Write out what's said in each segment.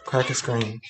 Crack a screen.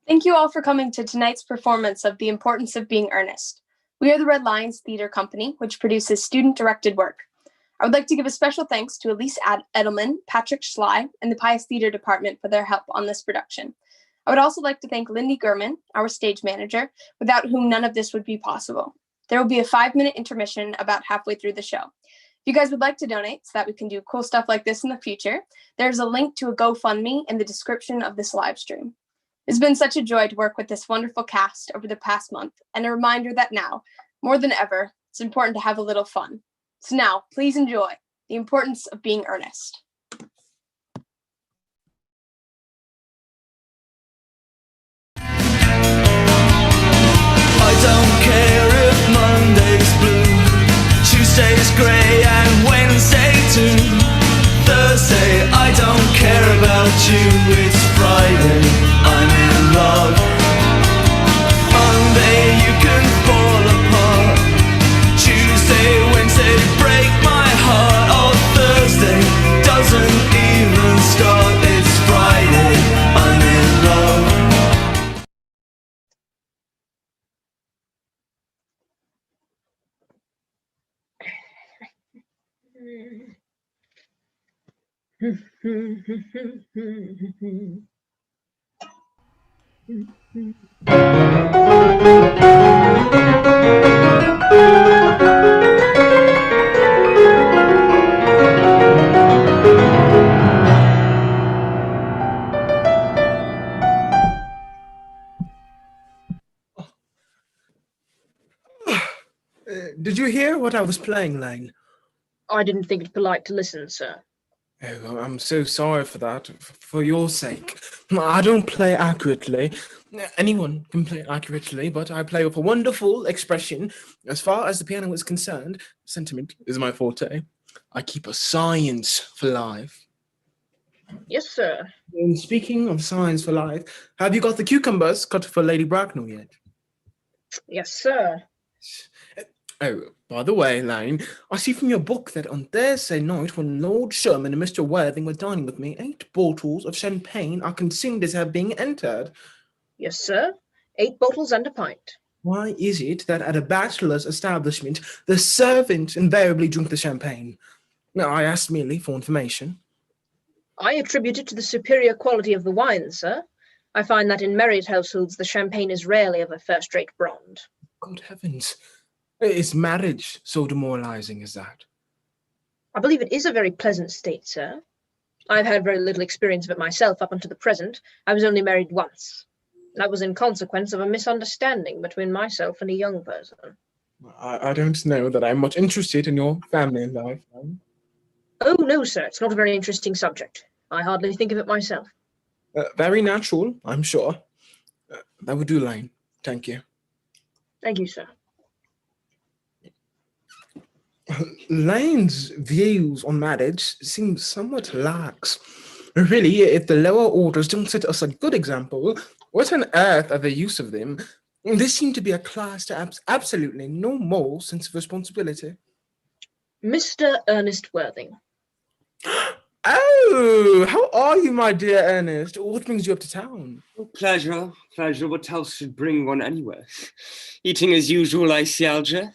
Thank you all for coming to tonight's performance of The Importance of Being Earnest. We are the Red Lions Theater Company, which produces student-directed work. I would like to give a special thanks to Elise Edelman, Patrick Schley, and the Pius Theater Department for their help on this production. I would also like to thank Lindy Gurman, our stage manager, without whom none of this would be possible. There will be a 5-minute intermission about halfway through the show. If you guys would like to donate so that we can do cool stuff like this in the future, there's a link to a GoFundMe in the description of this live stream. It's been such a joy to work with this wonderful cast over the past month, and a reminder that now, more than ever, it's important to have a little fun. So now, please enjoy The Importance of Being Earnest. I don't care if Monday's blue, Tuesday's grey and Wednesday too. Thursday, I don't care about you, it's Friday, I'm in love. Monday, you can fall apart. Tuesday, Wednesday, break my heart. Oh, Thursday doesn't even start, it's Friday, I'm in love. Did you hear what I was playing, Lane? I didn't think it polite to listen, sir. Oh, I'm so sorry for that, for your sake. I don't play accurately. Anyone can play accurately, but I play with a wonderful expression. As far as the piano is concerned, sentiment is my forte. I keep a science for life. Yes, sir. And speaking of science for life, have you got the cucumbers cut for Lady Bracknell yet? Yes, sir. Oh, by the way, Lane, I see from your book that on Thursday night, when Lord Sherman and Mr. Worthing were dining with me, 8 bottles of champagne are considered as have been entered. Yes, sir. 8 bottles and a pint. Why is it that at a bachelor's establishment, the servants invariably drink the champagne? Now, I asked merely for information. I attribute it to the superior quality of the wine, sir. I find that in married households the champagne is rarely of a first-rate brand. Good heavens. Is marriage so demoralizing as that? I believe it is a very pleasant state, sir. I've had very little experience of it myself up until the present. I was only married once. That was in consequence of a misunderstanding between myself and a young person. I don't know that I'm much interested in your family life. Oh, no, sir, it's not a very interesting subject. I hardly think of it myself. Very natural, I'm sure. That would do, Lane. Thank you. Thank you, sir. Lane's views on marriage seem somewhat lax. Really, if the lower orders don't set us a good example, what on earth are the use of them? They seem to be a class to absolutely no moral sense of responsibility. Mr. Ernest Worthing. Oh, how are you, my dear Ernest? What brings you up to town? Oh, pleasure, pleasure. What else should bring one anywhere? Eating as usual, I see, Alger.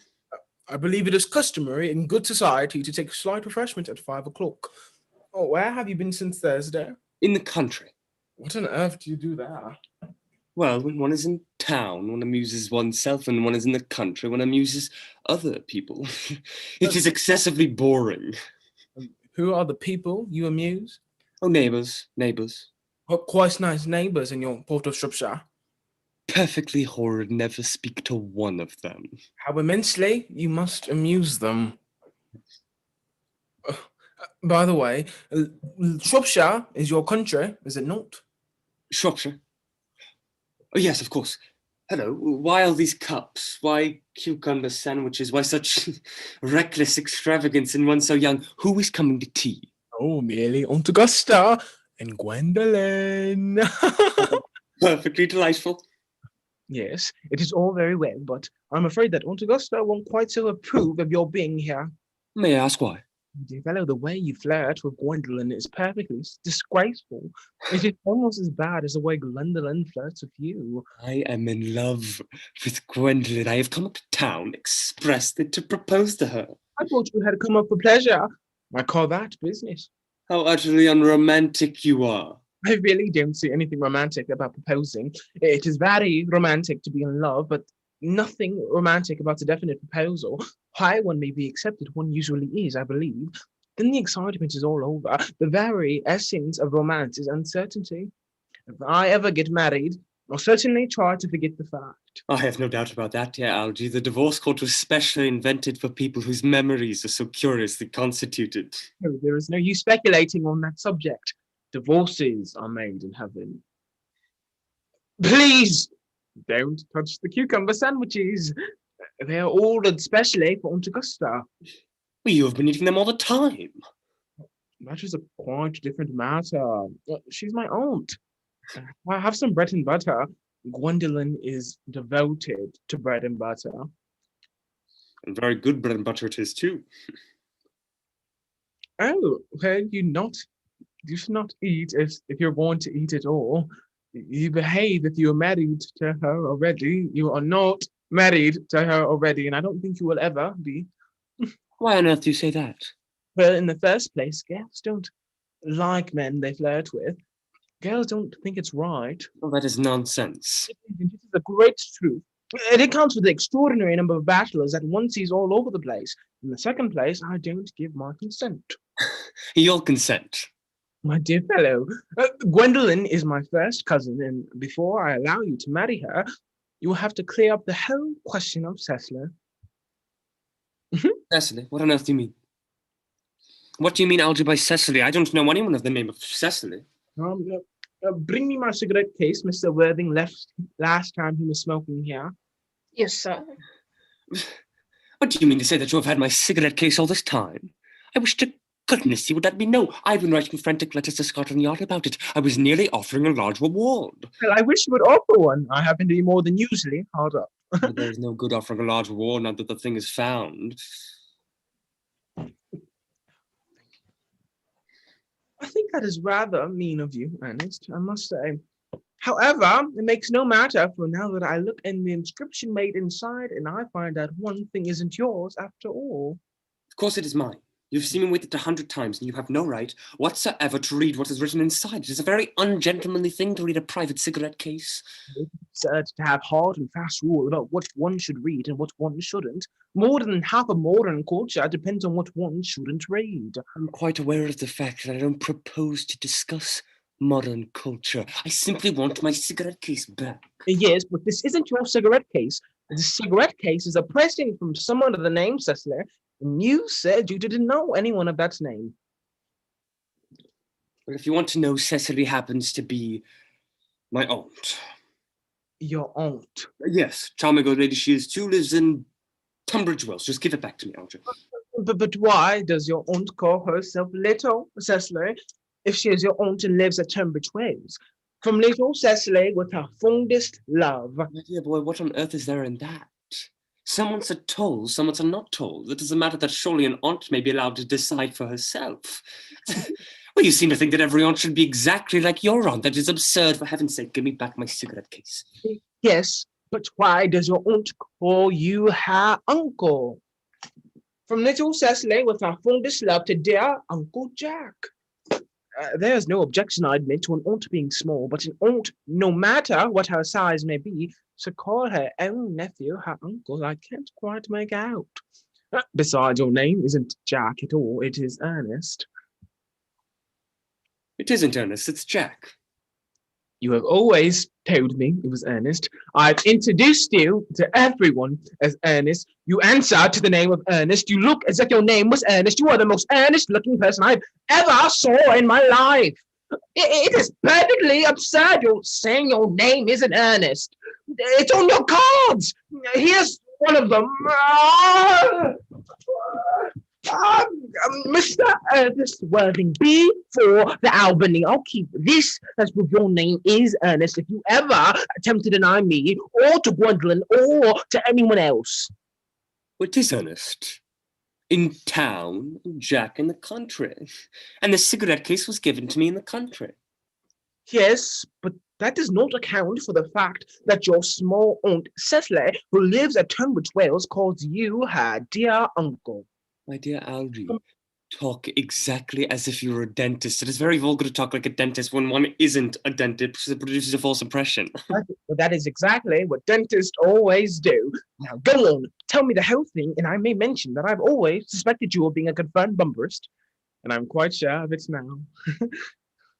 I believe it is customary in good society to take slight refreshment at 5 o'clock. Oh, where have you been since Thursday? In the country. What on earth do you do there? Well, when one is in town, one amuses oneself, and when one is in the country, one amuses other people. It is excessively boring. Who are the people you amuse? Oh, neighbours, neighbours. What quite nice neighbours in your Port of Shropshire. Perfectly horrid, never speak to one of them. How immensely you must amuse them. By the way, Shropshire is your country, is it not? Shropshire? Oh, yes, of course. Hello, why all these cups? Why cucumber sandwiches? Why such reckless extravagance in one so young? Who is coming to tea? Oh, merely Aunt Augusta and Gwendolen. Perfectly delightful. Yes, it is all very well, but I'm afraid that Aunt Augusta won't quite so approve of your being here. May I ask why? Dear fellow, the way you flirt with Gwendolen is perfectly disgraceful. It is almost as bad as the way Gwendolen flirts with you. I am in love with Gwendolen. I have come up to town expressly to propose to her. I thought you had come up for pleasure. I call that business. How utterly unromantic you are. I really don't see anything romantic about proposing. It is very romantic to be in love, but nothing romantic about a definite proposal. Why one may be accepted, one usually is, I believe. Then the excitement is all over. The very essence of romance is uncertainty. If I ever get married, I'll certainly try to forget the fact. I have no doubt about that, dear Algy. The divorce court was specially invented for people whose memories are so curiously constituted. No, there is no use speculating on that subject. Divorces are made in heaven. Please don't touch the cucumber sandwiches. They're ordered specially for Aunt Augusta. Well, you have been eating them all the time. That is a quite different matter. She's my aunt. I have some bread and butter. Gwendolen is devoted to bread and butter. And very good bread and butter it is, too. Oh, well, you should not eat if you're going to eat at all. You behave if you're married to her already. You are not married to her already, and I don't think you will ever be. Why on earth do you say that? Well, in the first place, girls don't like men they flirt with. Girls don't think it's right. Well, that is nonsense. It is a great truth. It accounts for the extraordinary number of bachelors that one sees all over the place. In the second place, I don't give my consent. You'll consent. My dear fellow, Gwendolen is my first cousin, and before I allow you to marry her, you will have to clear up the whole question of Cecily. Cecily? What on earth do you mean? What do you mean, Algy, by Cecily? I don't know anyone of the name of Cecily. Bring me my cigarette case. Mr. Worthing left last time he was smoking here. Yes, sir. What do you mean to say that you have had my cigarette case all this time? I wish to goodness you would let me know. I've been writing frantic letters to Scotland Yard about it. I was nearly offering a large reward. Well, I wish you would offer one. I happen to be more than usually hard up. There is no good offering a large reward now that the thing is found. I think that is rather mean of you, Ernest, I must say. However, it makes no matter, for now that I look in the inscription made inside and I find out one thing isn't yours after all. Of course it is mine. You've seen me with it 100 times, and you have no right whatsoever to read what is written inside. It is a very ungentlemanly thing to read a private cigarette case. It's absurd to have hard and fast rule about what one should read and what one shouldn't. More than half of modern culture depends on what one shouldn't read. I'm quite aware of the fact that I don't propose to discuss modern culture. I simply want my cigarette case back. Yes, but this isn't your cigarette case. The cigarette case is a present from someone of the name Cecily, and you said you didn't know anyone of that name. Well, if you want to know, Cecily happens to be my aunt. Your aunt. Yes, charming old lady she is too, lives in Tunbridge Wells. Just give it back to me, Alger. But why does your aunt call herself Little Cecily if she is your aunt and lives at Tunbridge Wells? From Little Cecily with her fondest love. My dear boy, what on earth is there in that? Someone's a toll, someone's a not toll. It doesn't matter that surely an aunt may be allowed to decide for herself. Well, you seem to think that every aunt should be exactly like your aunt. That is absurd. For heaven's sake, give me back my cigarette case. Yes, but why does your aunt call you her uncle? From Little Cecily with her fondest love to dear Uncle Jack. There's no objection, I admit, to an aunt being small, but an aunt, no matter what her size may be, to call her own nephew her uncle, I can't quite make out. Besides, your name isn't Jack at all, it is Ernest. It isn't Ernest, it's Jack. You have always told me it was Ernest. I've introduced you to everyone as Ernest. You answer to the name of Ernest. You look as if your name was Ernest. You are the most earnest-looking person I've ever saw in my life. It is perfectly absurd you're saying your name isn't Ernest. It's on your cards. Here's one of them. Mr. Ernest Worthing, B for the Albany. I'll keep this as proof your name is Ernest if you ever attempt to deny me or to Gwendolyn or to anyone else. Well, it is Ernest. In town, Jack in the country. And the cigarette case was given to me in the country. Yes, but that does not account for the fact that your small aunt Cecily, who lives at Tunbridge Wells, calls you her dear uncle. My dear Algie, talk exactly as if you were a dentist. It is very vulgar to talk like a dentist when one isn't a dentist because it produces a false impression. Well, that is exactly what dentists always do. Now go on, tell me the whole thing, and I may mention that I've always suspected you of being a confirmed bumperist, and I'm quite sure of it now.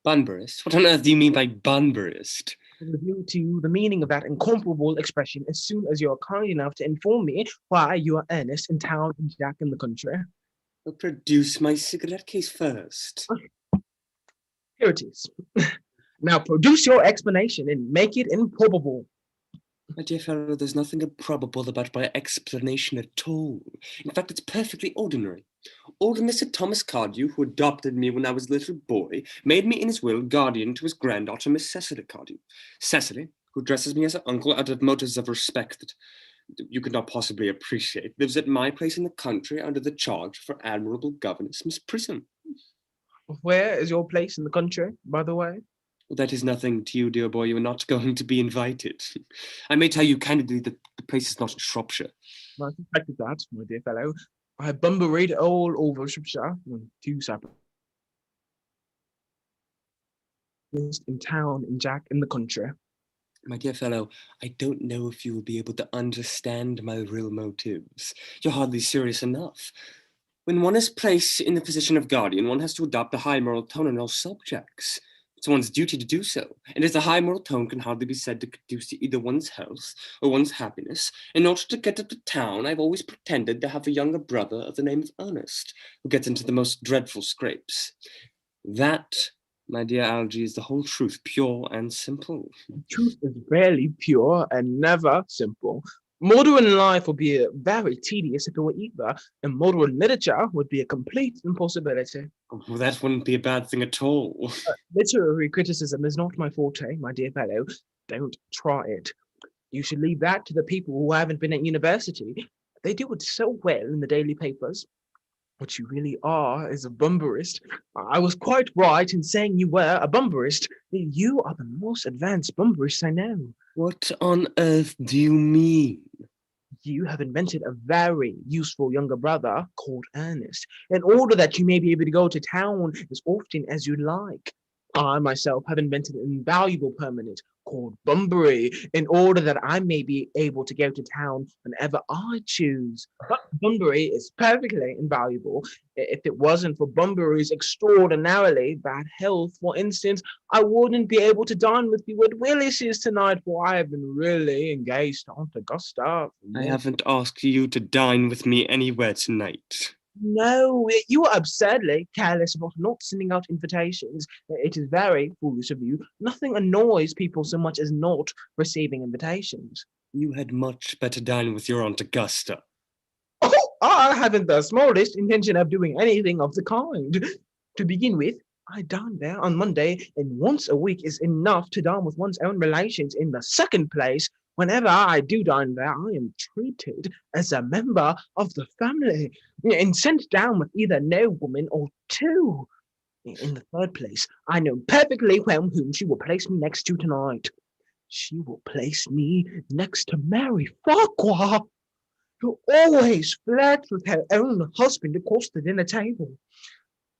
Bunburist? What on earth do you mean by bunburist? Review to the meaning of that incomparable expression as soon as you are kind enough to inform me why you are Ernest in town and Jack in the country. I'll produce my cigarette case first. Here it is. Now produce your explanation and make it improbable. My dear fellow, there's nothing improbable about my explanation at all. In fact, it's perfectly ordinary. Old Mr. Thomas Cardew, who adopted me when I was a little boy, made me in his will guardian to his granddaughter, Miss Cecily Cardew. Cecily, who addresses me as her uncle out of motives of respect that you could not possibly appreciate, lives at my place in the country under the charge of her admirable governess, Miss Prism. Where is your place in the country, by the way? Well, that is nothing to you, dear boy. You are not going to be invited. I may tell you candidly that the place is not in Shropshire. I suspected that, my dear fellow. I have bumburied all over Shropshire on 2 separate in town and Jack in the country. My dear fellow, I don't know if you will be able to understand my real motives. You're hardly serious enough. When one is placed in the position of guardian, one has to adopt a high moral tone in all subjects. It's one's duty to do so, and as the high moral tone can hardly be said to conduce to either one's health or one's happiness, in order to get up to town, I've always pretended to have a younger brother of the name of Ernest, who gets into the most dreadful scrapes. That, my dear Algie, is the whole truth, pure and simple. Truth is rarely pure and never simple. Modern life would be very tedious if it were either, and modern literature would be a complete impossibility. Well, that wouldn't be a bad thing at all. Literary criticism is not my forte, my dear fellow. Don't try it. You should leave that to the people who haven't been at university. They do it so well in the daily papers. What you really are is a bumberist. I was quite right in saying you were a bumberist. You are the most advanced bumberist I know. What on earth do you mean? You have invented a very useful younger brother called Ernest, in order that you may be able to go to town as often as you like. I myself have invented an invaluable permanent called Bunbury, in order that I may be able to go to town whenever I choose. But Bunbury is perfectly invaluable. If it wasn't for Bunbury's extraordinarily bad health, for instance, I wouldn't be able to dine with you at Willis's tonight, for I have been really engaged to Aunt Augusta. I haven't asked you to dine with me anywhere tonight. No, you are absurdly careless about not sending out invitations. It is very foolish of you. Nothing annoys people so much as not receiving invitations. You had much better dine with your Aunt Augusta. Oh, I haven't the smallest intention of doing anything of the kind. To begin with, I dine there on Monday, and once a week is enough to dine with one's own relations. In the second place, whenever I do dine there, I am treated as a member of the family and sent down with either no woman or two. In the third place, I know perfectly well whom she will place me next to tonight. She will place me next to Mary Farquhar, who always flirts with her own husband across the dinner table.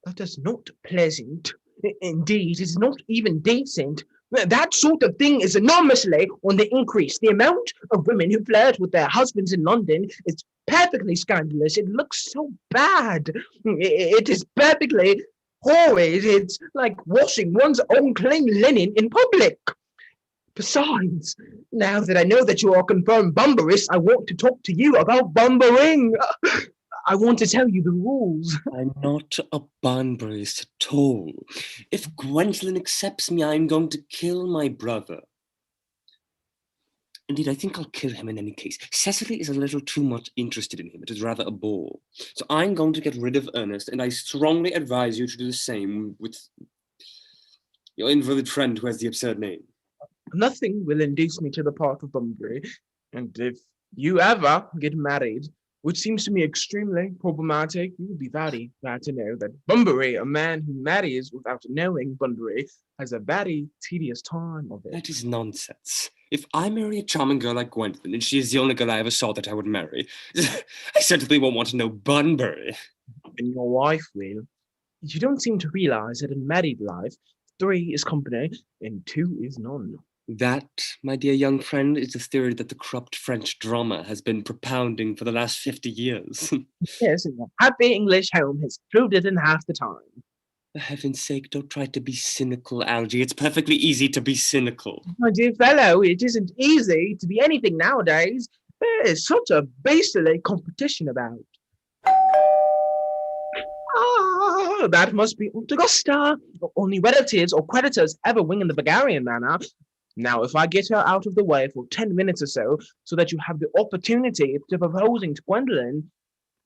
That is not pleasant. Indeed, it's not even decent. That sort of thing is enormously on the increase. The amount of women who flirt with their husbands in London is perfectly scandalous. It looks so bad. It is perfectly horrid. It's like washing one's own clean linen in public. Besides, now that I know that you are a confirmed bumberist, I want to talk to you about bumbering. I want to tell you the rules. I'm not a Banburyist at all. If Gwendolyn accepts me, I'm going to kill my brother. Indeed, I think I'll kill him in any case. Cecily is a little too much interested in him. It is rather a bore. So I'm going to get rid of Ernest, and I strongly advise you to do the same with your invalid friend who has the absurd name. Nothing will induce me to the part of Bunbury, and if you ever get married, which seems to me extremely problematic, you would be very glad to know that Bunbury, a man who marries without knowing Bunbury, has a very tedious time of it. That is nonsense. If I marry a charming girl like Gwendolyn, and she is the only girl I ever saw that I would marry, I certainly won't want to know Bunbury. And your wife will. You don't seem to realize that in married life, 3 is company and 2 is none. That, my dear young friend, is the theory that the corrupt French drama has been propounding for the last 50 years. Yes, and a happy English home has proved it in half the time. For heaven's sake, don't try to be cynical, Algy. It's perfectly easy to be cynical. My dear fellow, it isn't easy to be anything nowadays. There is such a beastly competition about. Ah, that must be Aunt Augusta. Only relatives or creditors ever wing in the Bulgarian manner. Now, if I get her out of the way for 10 minutes or so that you have the opportunity to proposing to Gwendolyn,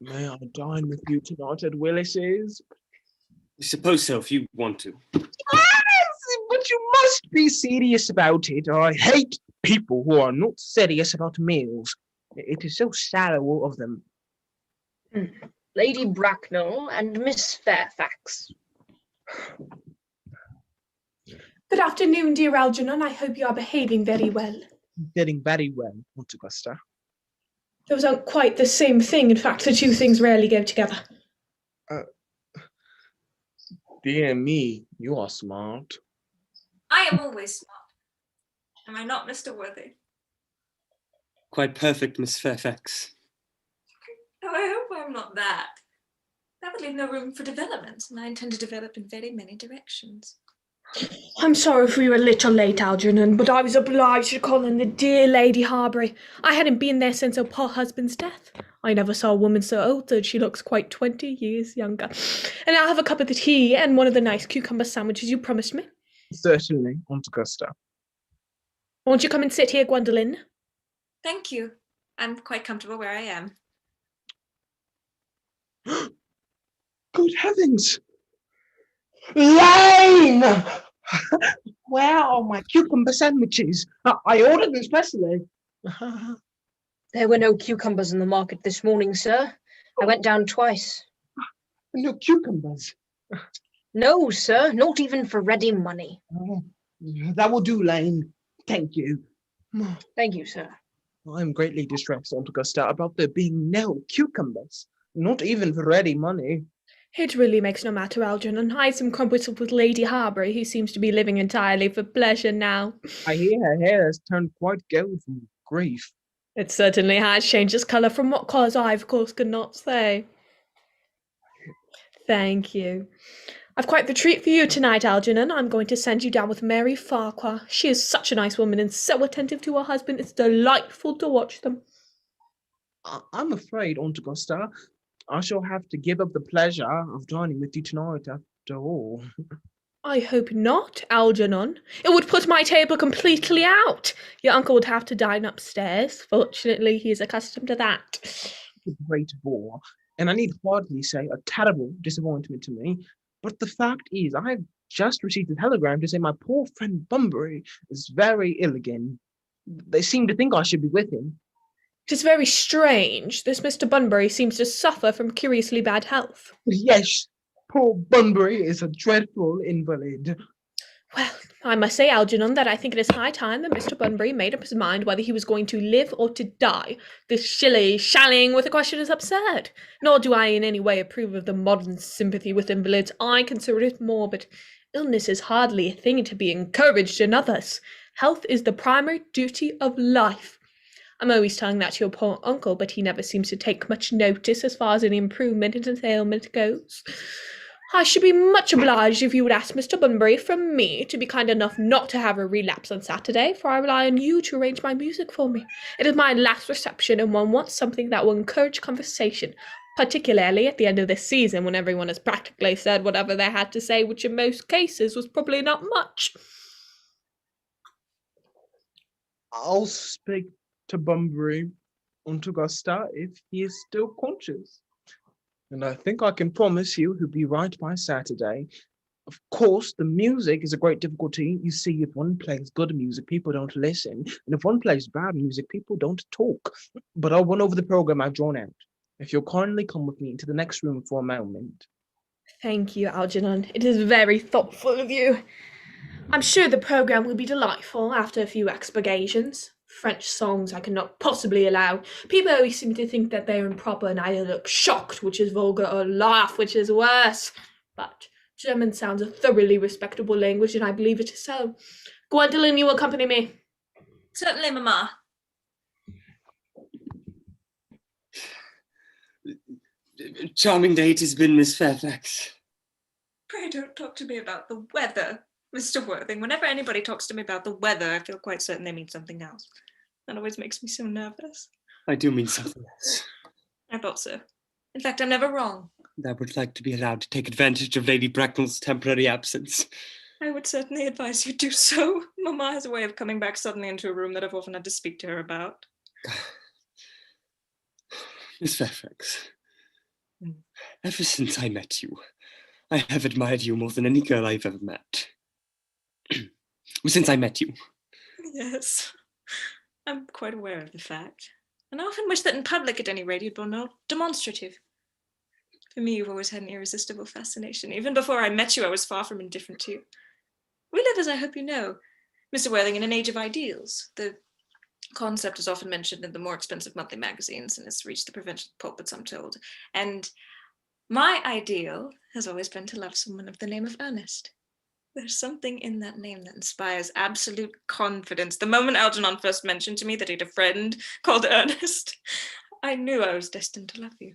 may I dine with you tonight at Willis's? I suppose so, if you want to. Yes, but you must be serious about it. I hate people who are not serious about meals. It is so shallow of them. Lady Bracknell and Miss Fairfax. Good afternoon, dear Algernon. I hope you are behaving very well. Getting very well, Aunt Augusta. Those aren't quite the same thing. In fact, the two things rarely go together. Dear me, you are smart. I am always smart. Am I not, Mr. Worthy? Quite perfect, Miss Fairfax. Oh, I hope I'm not that. That would leave no room for development, and I intend to develop in very many directions. I'm sorry if we were a little late, Algernon, but I was obliged to call in the dear Lady Harbury. I hadn't been there since her poor husband's death. I never saw a woman so altered. She looks quite 20 years younger. And I'll have a cup of the tea and one of the nice cucumber sandwiches you promised me. Certainly, Aunt Augusta. Won't you come and sit here, Gwendolyn? Thank you. I'm quite comfortable where I am. Good heavens! Lane! Where are my cucumber sandwiches? I ordered them specially. There were no cucumbers in the market this morning, sir. I went down twice. No cucumbers. No, sir, not even for ready money. Oh, that will do, Lane. Thank you. Thank you, sir. I am greatly distressed, Aunt Augusta, about there being no cucumbers. Not even for ready money. It really makes no matter, Algernon. I had some crumpets with Lady Harbury, who seems to be living entirely for pleasure now. I hear her hair has turned quite gold from grief. It certainly has changed its colour, from what cause I, of course, could not say. Thank you. I've quite the treat for you tonight, Algernon. I'm going to send you down with Mary Farquhar. She is such a nice woman and so attentive to her husband. It's delightful to watch them. I'm afraid, Aunt Augusta, I shall have to give up the pleasure of dining with you tonight after all. I hope not, Algernon. It would put my table completely out. Your uncle would have to dine upstairs. Fortunately, he is accustomed to that. A great bore, and I need hardly say a terrible disappointment to me. But the fact is, I have just received a telegram to say my poor friend Bunbury is very ill again. They seem to think I should be with him. It is very strange. This Mr. Bunbury seems to suffer from curiously bad health. Yes, poor Bunbury is a dreadful invalid. Well, I must say, Algernon, that I think it is high time that Mr. Bunbury made up his mind whether he was going to live or to die. This shilly-shallying with the question is absurd. Nor do I in any way approve of the modern sympathy with invalids. I consider it morbid. Illness is hardly a thing to be encouraged in others. Health is the primary duty of life. I'm always telling that to your poor uncle, but he never seems to take much notice as far as any improvement in his ailment goes. I should be much obliged if you would ask Mr. Bunbury from me to be kind enough not to have a relapse on Saturday, for I rely on you to arrange my music for me. It is my last reception, and one wants something that will encourage conversation, particularly at the end of this season when everyone has practically said whatever they had to say, which in most cases was probably not much. I'll speak to Bunbury, Aunt Augusta, if he is still conscious. And I think I can promise you he'll be right by Saturday. Of course, the music is a great difficulty. You see, if one plays good music, people don't listen. And if one plays bad music, people don't talk. But I'll run over the program I've drawn out. If you'll kindly come with me into the next room for a moment. Thank you, Algernon. It is very thoughtful of you. I'm sure the programme will be delightful after a few expurgations. French songs I cannot possibly allow. People always seem to think that they're improper and either look shocked, which is vulgar, or laugh, which is worse. But German sounds a thoroughly respectable language, and I believe it is so. Gwendolen, you will accompany me. Certainly, Mamma. Charming day it has been, Miss Fairfax. Pray don't talk to me about the weather, Mr. Worthing. Whenever anybody talks to me about the weather, I feel quite certain they mean something else. That always makes me so nervous. I do mean something else. I thought so. In fact, I'm never wrong. I would like to be allowed to take advantage of Lady Bracknell's temporary absence. I would certainly advise you do so. Mamma has a way of coming back suddenly into a room that I've often had to speak to her about. Miss Fairfax, ever since I met you, I have admired you more than any girl I've ever met. Since I met you. Yes, I'm quite aware of the fact. And I often wish that in public, at any rate, you'd be more demonstrative. For me, you've always had an irresistible fascination. Even before I met you, I was far from indifferent to you. We live, as I hope you know, Mr. Worthing, in an age of ideals. The concept is often mentioned in the more expensive monthly magazines and has reached the provincial pulpits, I'm told. And my ideal has always been to love someone of the name of Ernest. There's something in that name that inspires absolute confidence. The moment Algernon first mentioned to me that he had a friend called Ernest, I knew I was destined to love you.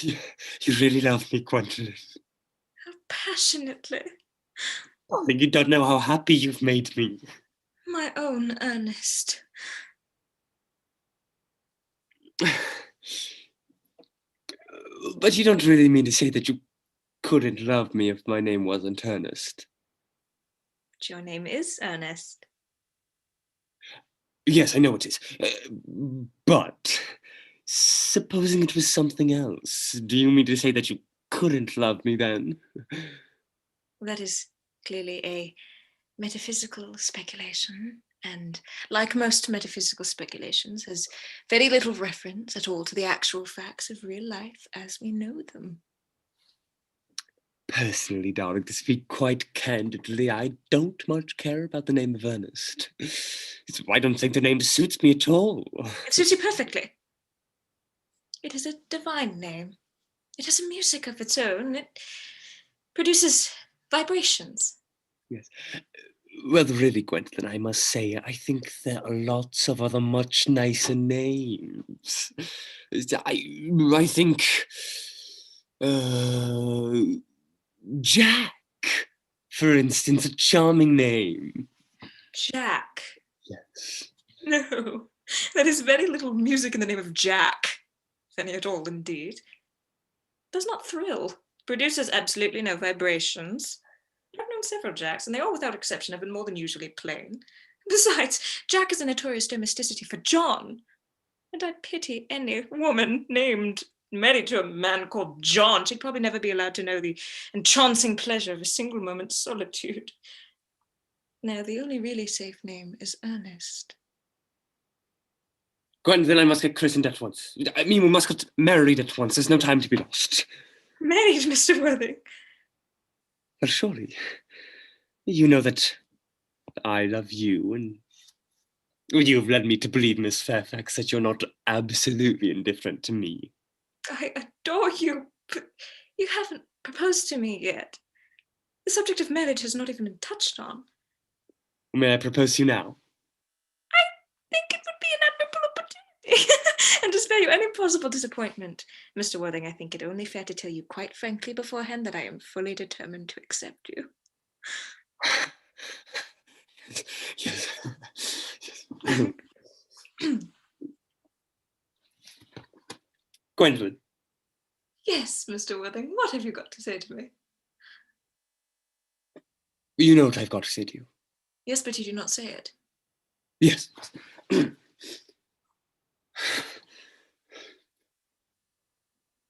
You really love me, Gwendolyn. How passionately. I think you don't know how happy you've made me. My own Ernest. But you don't really mean to say that you couldn't love me if my name wasn't Ernest. But your name is Ernest. Yes, I know it is. But supposing it was something else, do you mean to say that you couldn't love me then? That is clearly a metaphysical speculation. and, like most metaphysical speculations, has very little reference at all to the actual facts of real life as we know them. Personally, darling, to speak quite candidly, I don't much care about the name of Ernest. I don't think the name suits me at all. It suits you perfectly. It is a divine name. It has a music of its own. It produces vibrations. Yes. Well, really, Gwendolyn, I must say, I think there are lots of other much nicer names. I think Jack, for instance, a charming name. Jack. Yes. No, there is very little music in the name of Jack, if any at all, indeed. Does not thrill, produces absolutely no vibrations. I've known several Jacks, and they all, without exception, have been more than usually plain. Besides, Jack is a notorious domesticity for John, and I pity any woman married to a man called John. She'd probably never be allowed to know the entrancing pleasure of a single moment's solitude. Now, the only really safe name is Ernest. Gwendolyn, I must get christened at once. I mean, we must get married at once. There's no time to be lost. Married, Mr. Worthing? Well, surely. You know that I love you, and you've led me to believe, Miss Fairfax, that you're not absolutely indifferent to me. I adore you, but you haven't proposed to me yet. The subject of marriage has not even been touched on. May I propose to you now? I think it would be an admirable opportunity. And to spare you any possible disappointment, Mr. Worthing, I think it only fair to tell you quite frankly beforehand that I am fully determined to accept you. Yes. Gwendolyn. Yes, Mr. Worthing, what have you got to say to me? You know what I've got to say to you. Yes, but you do not say it. Yes.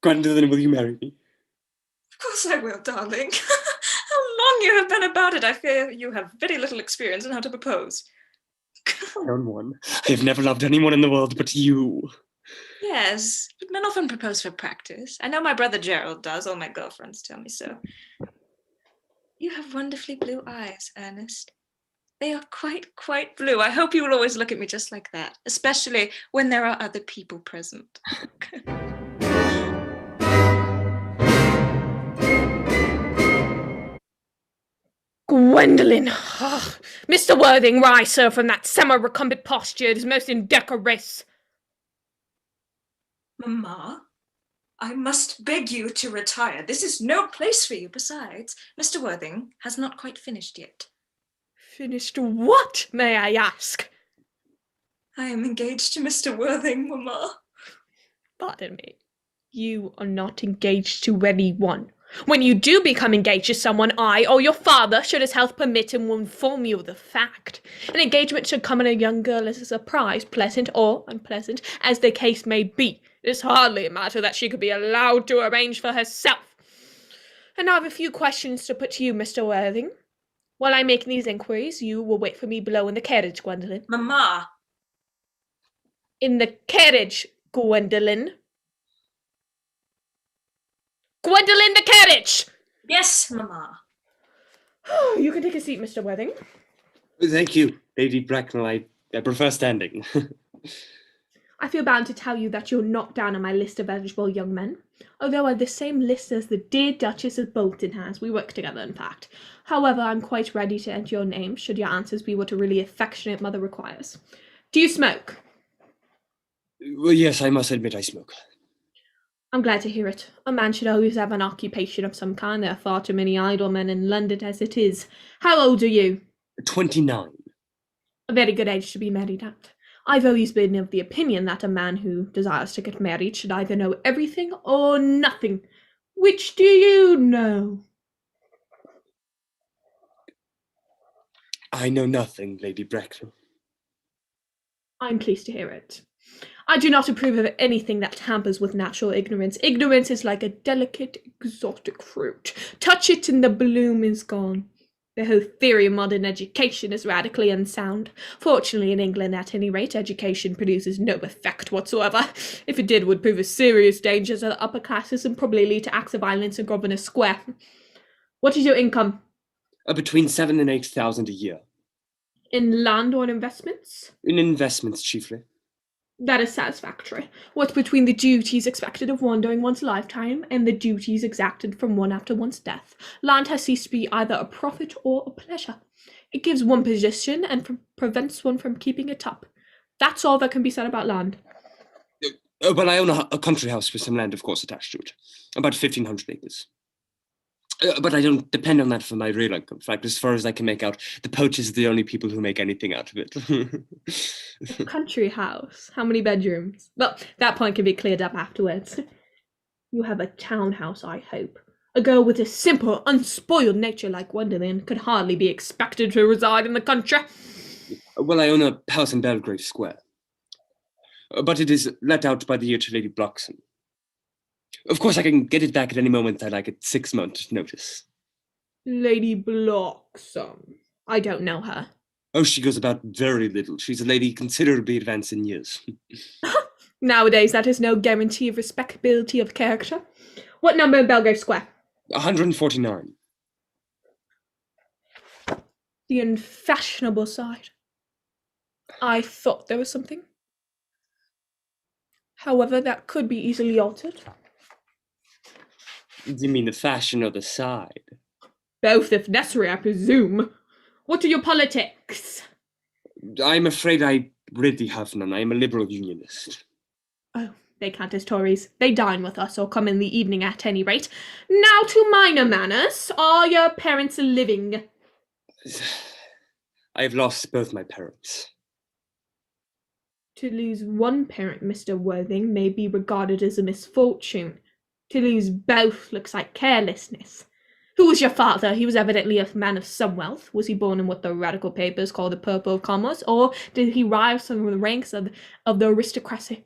Gwendolyn, will you marry me? Of course I will, darling. How long you have been about it. I fear you have very little experience in how to propose. None one. I have never loved anyone in the world but you. Yes, but men often propose for practice. I know my brother Gerald does. All my girlfriends tell me so. You have wonderfully blue eyes, Ernest. They are quite blue. I hope you will always look at me just like that, especially when there are other people present. Gwendolyn! Oh, Mr. Worthing, rise, sir, from that semi-recumbent posture. It is most indecorous. Mamma, I must beg you to retire. This is no place for you. Besides, Mr. Worthing has not quite finished yet. Finished what, may I ask? I am engaged to Mr. Worthing, Mamma. Pardon me. You are not engaged to anyone. When you do become engaged to someone, I or your father, should his health permit him, will inform you of the fact. An engagement should come on a young girl as a surprise, pleasant or unpleasant, as the case may be. It is hardly a matter that she could be allowed to arrange for herself. And I have a few questions to put to you, Mr. Worthing. While I'm making these inquiries, you will wait for me below in the carriage, Gwendolyn. Mamma. In the carriage, Gwendolyn. Gwendolyn, the carriage! Yes, Mamma. You can take a seat, Mr. Worthing. Thank you, Lady Bracknell. I prefer standing. I feel bound to tell you that you're not down on my list of eligible young men, although I've the same list as the dear Duchess of Bolton has. We work together, in fact. However, I'm quite ready to enter your name, should your answers be what a really affectionate mother requires. Do you smoke? Well, yes, I must admit I smoke. I'm glad to hear it. A man should always have an occupation of some kind. There are far too many idle men in London as it is. How old are you? 29. A very good age to be married at. I've always been of the opinion that a man who desires to get married should either know everything or nothing. Which do you know? I know nothing, Lady Bracknell. I'm pleased to hear it. I do not approve of anything that tampers with natural ignorance. Ignorance is like a delicate, exotic fruit. Touch it and the bloom is gone. The whole theory of modern education is radically unsound. Fortunately, in England, at any rate, education produces no effect whatsoever. If it did, it would prove a serious danger to the upper classes and probably lead to acts of violence in Grosvenor Square. What is your income? Between 7,000 and 8,000 a year. In land or in investments? In investments, chiefly. That is satisfactory. What's between the duties expected of one during one's lifetime and the duties exacted from one after one's death? Land has ceased to be either a profit or a pleasure. It gives one position and prevents one from keeping it up. That's all that can be said about land. Well, I own a country house with some land, of course, attached to it. About 1,500 acres. But I don't depend on that for my real income. In fact, as far as I can make out, the poachers are the only people who make anything out of it. A country house? How many bedrooms? Well, that point can be cleared up afterwards. You have a townhouse, I hope. A girl with a simple, unspoiled nature like Gwendolyn could hardly be expected to reside in the country. Well, I own a house in Belgrave Square. But it is let out by the year to Lady Bloxham. Of course, I can get it back at any moment I like at 6 months' notice. Lady Bloxham. I don't know her. Oh, she goes about very little. She's a lady considerably advanced in years. Nowadays, that is no guarantee of respectability of character. What number in Belgrave Square? 149. The unfashionable side. I thought there was something. However, that could be easily altered. Do you mean the fashion or the side? Both, if necessary, I presume. What are your politics? I'm afraid I really have none. I am a liberal unionist. Oh, they count as Tories. They dine with us, or come in the evening at any rate. Now to minor manners. Are your parents living? I have lost both my parents. To lose one parent, Mr. Worthing, may be regarded as a misfortune. To lose both looks like carelessness. Who was your father? He was evidently a man of some wealth. Was he born in what the radical papers call the purple of commerce, or did he rise from the ranks of the aristocracy?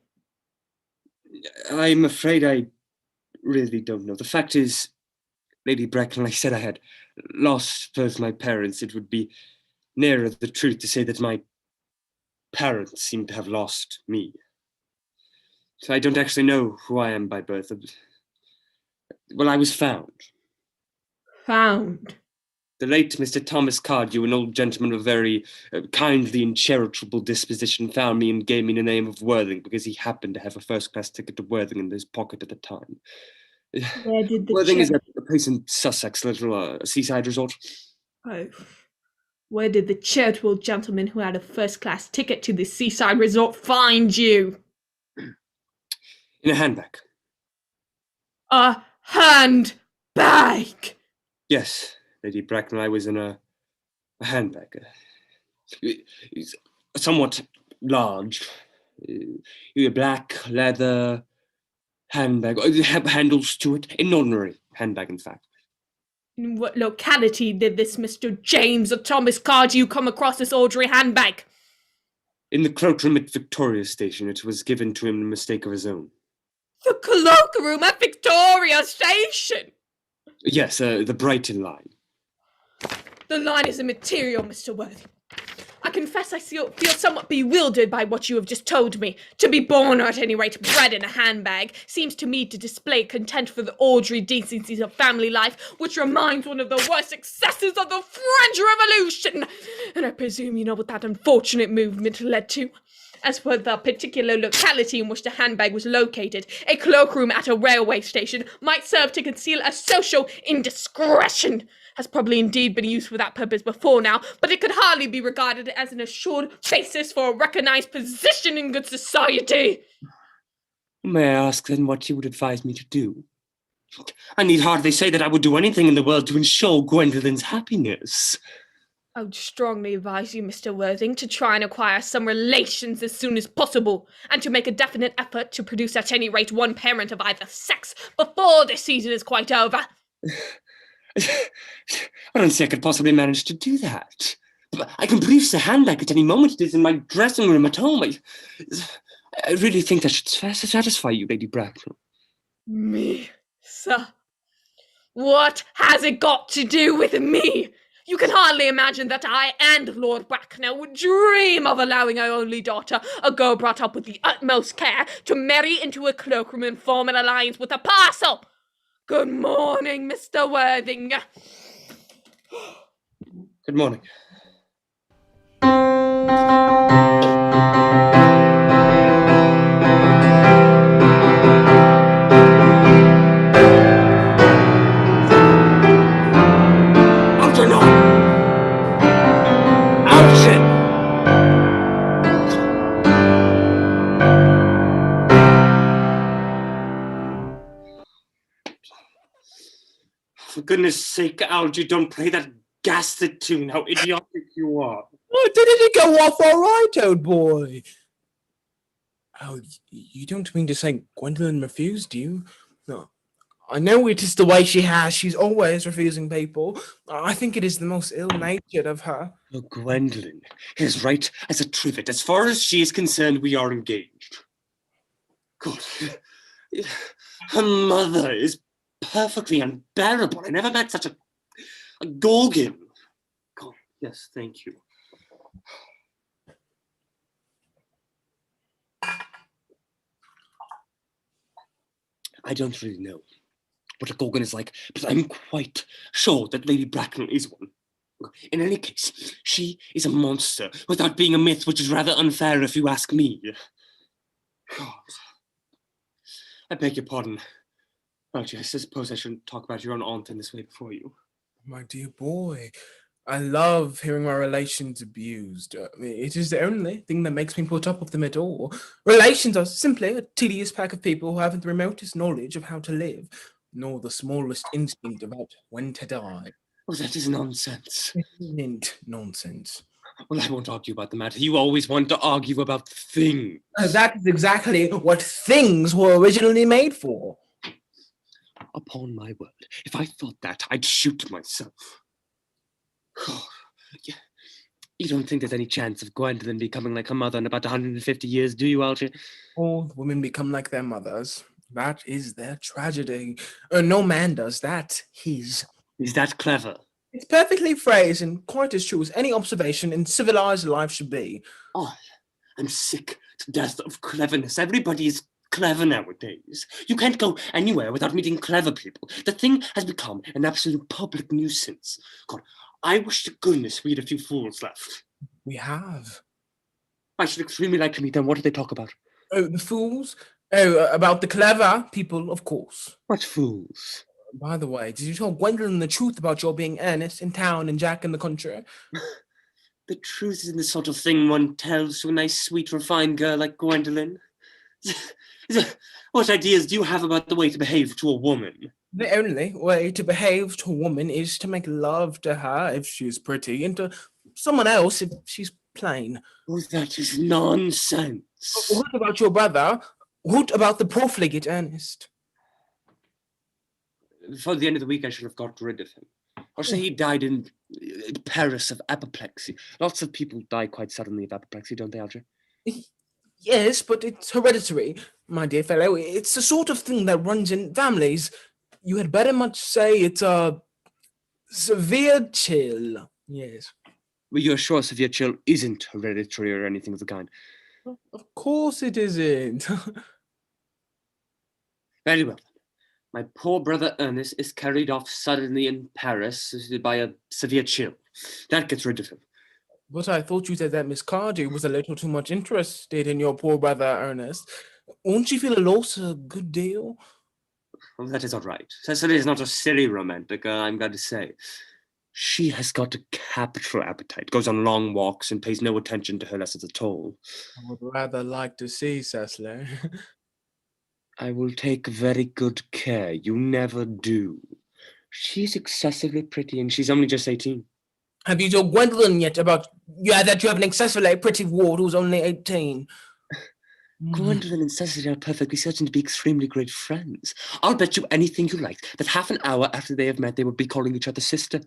I'm afraid I really don't know. The fact is, Lady Bracknell, I said I had lost both my parents. It would be nearer the truth to say that my parents seem to have lost me. So I don't actually know who I am by birth. Well, I was found. Found? The late Mr. Thomas Cardew, an old gentleman of very kindly and charitable disposition, found me and gave me the name of Worthing because he happened to have a first-class ticket to Worthing in his pocket at the time. Where did the Worthing is a place in Sussex, a little seaside resort. Oh. Where did the charitable gentleman who had a first-class ticket to the seaside resort find you? In a handbag. A handbag? Yes, Lady Bracknell, I was in a handbag. It's somewhat large. A black leather handbag. Have handles to it. An ordinary handbag, in fact. In what locality did this Mr. James or Thomas Cardew come across this ordinary handbag? In the cloakroom at Victoria Station. It was given to him in mistake of his own. The cloakroom at Victoria Station? Yes, the Brighton line. The line is immaterial, Mr. Worthing. I confess I feel somewhat bewildered by what you have just told me. To be born, or at any rate bred in a handbag, seems to me to display contempt for the ordinary decencies of family life, which reminds one of the worst excesses of the French Revolution. And I presume you know what that unfortunate movement led to. As for the particular locality in which the handbag was located, a cloakroom at a railway station might serve to conceal a social indiscretion. Has probably indeed been used for that purpose before now, but it could hardly be regarded as an assured basis for a recognized position in good society. May I ask then what you would advise me to do? I need hardly say that I would do anything in the world to ensure Gwendolyn's happiness. I would strongly advise you, Mr. Worthing, to try and acquire some relations as soon as possible, and to make a definite effort to produce at any rate one parent of either sex before this season is quite over. I don't see I could possibly manage to do that. But I can produce the handbag at any moment. It is in my dressing room at home. I really think that should satisfy you, Lady Bracknell. Me, sir? What has it got to do with me? You can hardly imagine that I and Lord Bracknell would dream of allowing our only daughter, a girl brought up with the utmost care, to marry into a cloakroom and form an alliance with a parcel. Good morning, Mr. Worthing. Good morning. Algernon! Algernon! For goodness sake, Algie, don't play that ghastly tune. How idiotic you are. Oh, didn't it go off all right, old boy? Oh, you don't mean to say Gwendolyn refused you? No. I know it is the way she has. She's always refusing people. I think it is the most ill-natured of her. Oh, Gwendolyn is right as a trivet. As far as she is concerned, we are engaged. God, her mother is perfectly unbearable. I never met such a gorgon. God, yes, thank you. I don't really know what a gorgon is like, but I'm quite sure that Lady Bracknell is one. In any case, she is a monster without being a myth, which is rather unfair if you ask me. God. I beg your pardon. Archie, I suppose I shouldn't talk about your own aunt in this way before you. My dear boy, I love hearing my relations abused. It is the only thing that makes me put up with them at all. Relations are simply a tedious pack of people who haven't the remotest knowledge of how to live, nor the smallest instinct about when to die. Oh, that is nonsense. It isn't nonsense. Well, I won't argue about the matter. You always want to argue about things. That is exactly what things were originally made for. Upon my word, if I thought that, I'd shoot myself. You don't think there's any chance of Gwendolyn becoming like her mother in about 150 years, do you, Algie? All women become like their mothers. That is their tragedy. No man does that. Is that clever? It's perfectly phrased and quite as true as any observation in civilized life should be. Oh, I'm sick to death of cleverness. Everybody is clever nowadays. You can't go anywhere without meeting clever people. The thing has become an absolute public nuisance. God, I wish to goodness we had a few fools left. We have. I should extremely like to meet them. What do they talk about? Oh, the fools? Oh, about the clever people, of course. What fools? By the way, did you tell Gwendolyn the truth about your being Ernest in town and Jack in the country? The truth isn't the sort of thing one tells to a nice, sweet, refined girl like Gwendolyn. What ideas do you have about the way to behave to a woman? The only way to behave to a woman is to make love to her if she's pretty, and to someone else if she's plain. Oh, that is nonsense. What about your brother? What about the profligate Ernest? Before the end of the week, I should have got rid of him. Or say he died in Paris of apoplexy. Lots of people die quite suddenly of apoplexy, don't they, Alger? Yes, but it's hereditary, my dear fellow. It's the sort of thing that runs in families. You had better much say it's a severe chill. Yes. Well, you're sure severe chill isn't hereditary or anything of the kind? Of course it isn't. Very well. My poor brother Ernest is carried off suddenly in Paris by a severe chill. That gets rid of him. But I thought you said that Miss Cardew was a little too much interested in your poor brother Ernest. Won't you feel a loss a good deal? Well, that is all right. Cecily is not a silly romantic, I'm glad to say. She has got a capital appetite, goes on long walks, and pays no attention to her lessons at all. I would rather like to see Cecily. I will take very good care. You never do. She's excessively pretty, and she's only just 18. Have you told Gwendolyn yet about that you have an excessively pretty ward who's only 18? Gwendolyn and Cecily are perfectly certain to be extremely great friends. I'll bet you anything you like that half an hour after they have met, they would be calling each other sister.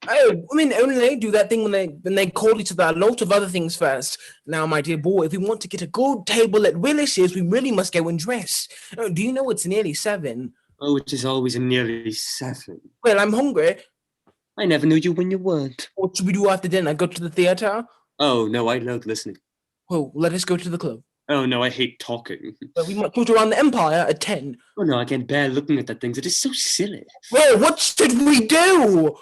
Oh, women only do that thing when they call each other a lot of other things first. Now, my dear boy, if we want to get a good table at Willis's, we really must go and dress. Oh, do you know it's nearly 7? Oh, it is always nearly 7. Well, I'm hungry. I never knew you when you weren't. What should we do after dinner? Go to the theatre? Oh, no, I love listening. Well, let us go to the club. Oh, no, I hate talking. Well, we might go around the Empire at 10. Oh, no, I can't bear looking at that things. It is so silly. Well, what should we do?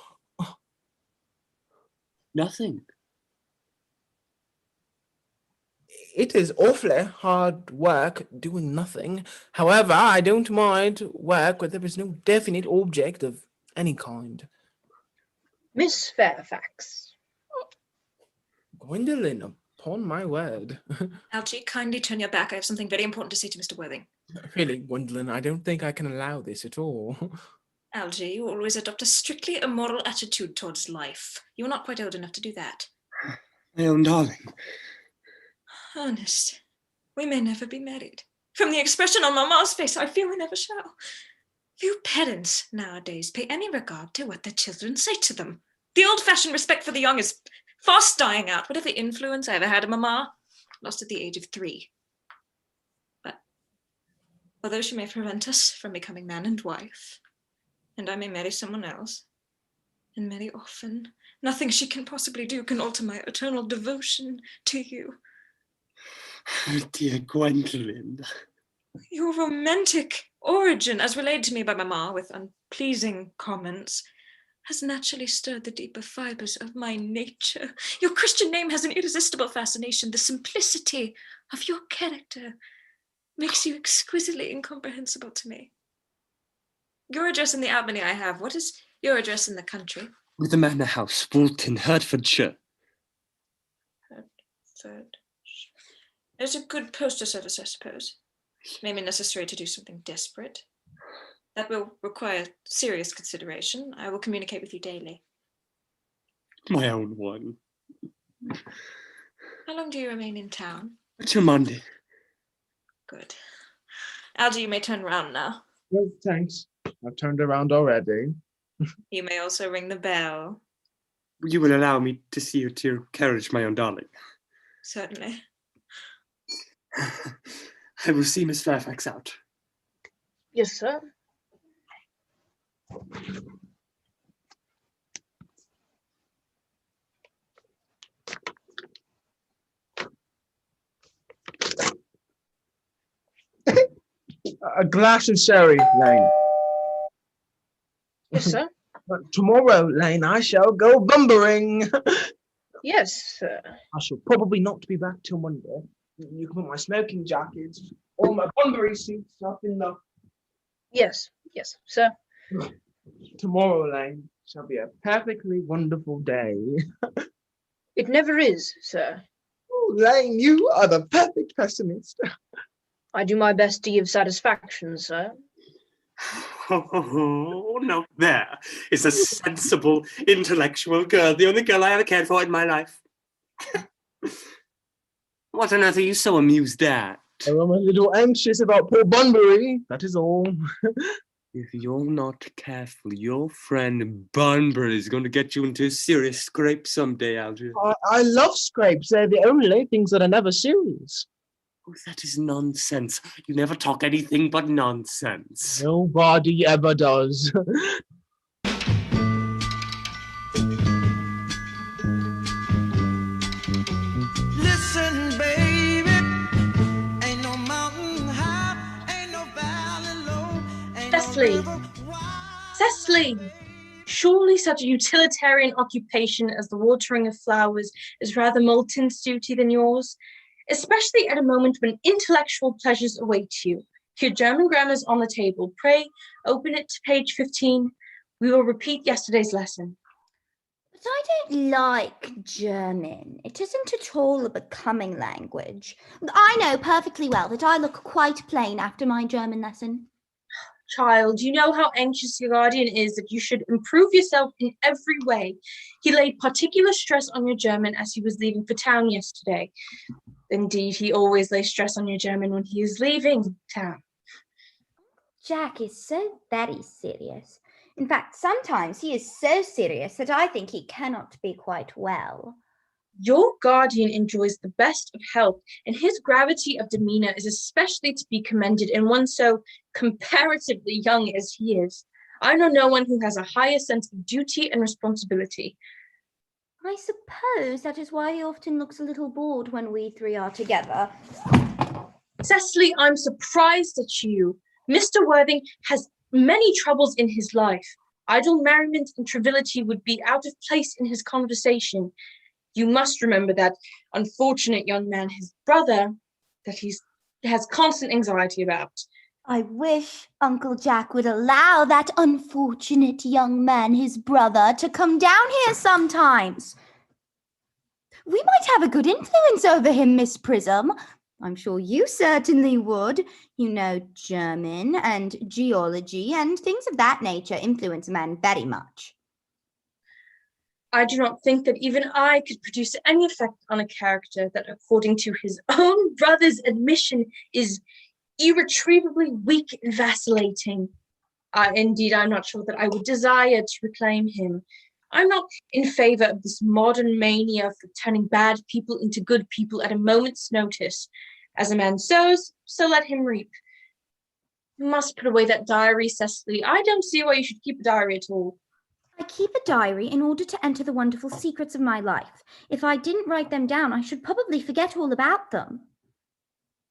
Nothing. It is awfully hard work doing nothing. However, I don't mind work where there is no definite object of any kind. Miss Fairfax. Gwendolyn, upon my word. Algie, kindly turn your back. I have something very important to say to Mr. Worthing. Really, Gwendolyn, I don't think I can allow this at all. Algie, you always adopt a strictly immoral attitude towards life. You're not quite old enough to do that. My own darling. Ernest, we may never be married. From the expression on Mamma's face, I fear we never shall. Few parents nowadays pay any regard to what their children say to them. The old-fashioned respect for the young is fast dying out. Whatever influence I ever had of Mamma, lost at the age of 3. But although she may prevent us from becoming man and wife, and I may marry someone else, and marry often, nothing she can possibly do can alter my eternal devotion to you. Oh, dear Gwendolyn. Your romantic origin, as relayed to me by Mamma with unpleasing comments, has naturally stirred the deeper fibers of my nature. Your Christian name has an irresistible fascination. The simplicity of your character makes you exquisitely incomprehensible to me. Your address in the Albany I have. What is your address in the country? With the Manor House, Woolton, Hertfordshire. Hertford. There's a good postal service, I suppose. It may be necessary to do something desperate. That will require serious consideration. I will communicate with you daily. My own one. How long do you remain in town? Until Monday. Good. Algie, you may turn round now. Well, thanks. I've turned around already. You may also ring the bell. You will allow me to see you to your carriage, my own darling. Certainly. I will see Miss Fairfax out. Yes, sir. A glass of sherry, Lane. Yes, sir. But tomorrow, Lane, I shall go bumbering. Yes, sir. I shall probably not be back till Monday. You can put my smoking jackets, all my Bunbury suits up in the... Yes, yes, sir. Tomorrow, Lane, shall be a perfectly wonderful day. It never is, sir. Oh, Lane, you are the perfect pessimist. I do my best to give satisfaction, sir. Oh, no, there is a sensible, intellectual girl, the only girl I ever cared for in my life. What on earth are you so amused at? I'm a little anxious about poor Bunbury, that is all. If you're not careful, your friend Bunbury is going to get you into a serious scrape someday, Algie. I love scrapes, they're the only things that are never serious. Oh, that is nonsense. You never talk anything but nonsense. Nobody ever does. Listen, baby, ain't no mountain high, ain't no valley low, ain't Cecily. no river wide. Cecily! Surely such a utilitarian occupation as the watering of flowers is rather Moulton's duty than yours, especially at a moment when intellectual pleasures await you. Your German grammar's on the table. Pray, open it to page 15. We will repeat yesterday's lesson. But I don't like German. It isn't at all a becoming language. I know perfectly well that I look quite plain after my German lesson. Child, you know how anxious your guardian is that you should improve yourself in every way. He laid particular stress on your German as he was leaving for town yesterday. Indeed, he always lays stress on your German when he is leaving town. Jack is so very serious. In fact, sometimes he is so serious that I think he cannot be quite well. Your guardian enjoys the best of health, and his gravity of demeanor is especially to be commended in one so comparatively young as he is. I know no one who has a higher sense of duty and responsibility. I suppose that is why he often looks a little bored when we three are together. Cecily, I'm surprised at you. Mr. Worthing has many troubles in his life. Idle merriment and triviality would be out of place in his conversation. You must remember that unfortunate young man, his brother, that he has constant anxiety about. I wish Uncle Jack would allow that unfortunate young man, his brother, to come down here sometimes. We might have a good influence over him, Miss Prism. I'm sure you certainly would. You know, German and geology and things of that nature influence a man very much. I do not think that even I could produce any effect on a character that, according to his own brother's admission, is irretrievably weak and vacillating. Indeed, I'm not sure that I would desire to reclaim him. I'm not in favor of this modern mania for turning bad people into good people at a moment's notice. As a man sows, so let him reap. You must put away that diary, Cecily. I don't see why you should keep a diary at all. I keep a diary in order to enter the wonderful secrets of my life. If I didn't write them down, I should probably forget all about them.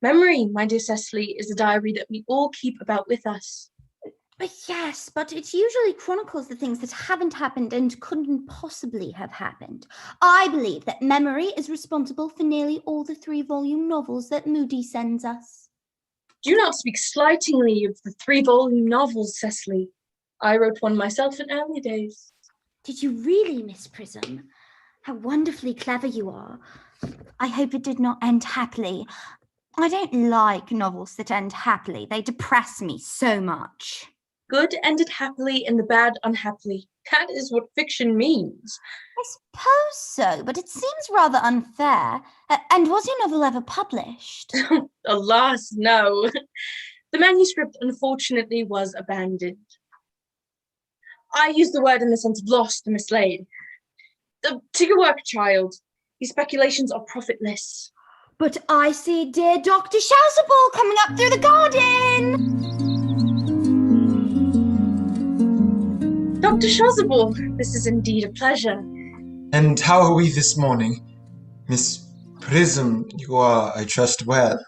Memory, my dear Cecily, is a diary that we all keep about with us. Yes, but it usually chronicles the things that haven't happened and couldn't possibly have happened. I believe that memory is responsible for nearly all the 3-volume novels that Moody sends us. Do not speak slightingly of the 3-volume novels, Cecily. I wrote one myself in early days. Did you really, Miss Prism? How wonderfully clever you are. I hope it did not end happily. I don't like novels that end happily. They depress me so much. Good ended happily and the bad unhappily. That is what fiction means. I suppose so, but it seems rather unfair. And was your novel ever published? Alas, no. The manuscript, unfortunately, was abandoned. I use the word in the sense of lost and mislaid. To your work, child. These speculations are profitless. But I see dear Dr. Chasuble coming up through the garden! Dr. Chasuble, this is indeed a pleasure. And how are we this morning? Miss Prism, you are, I trust, well.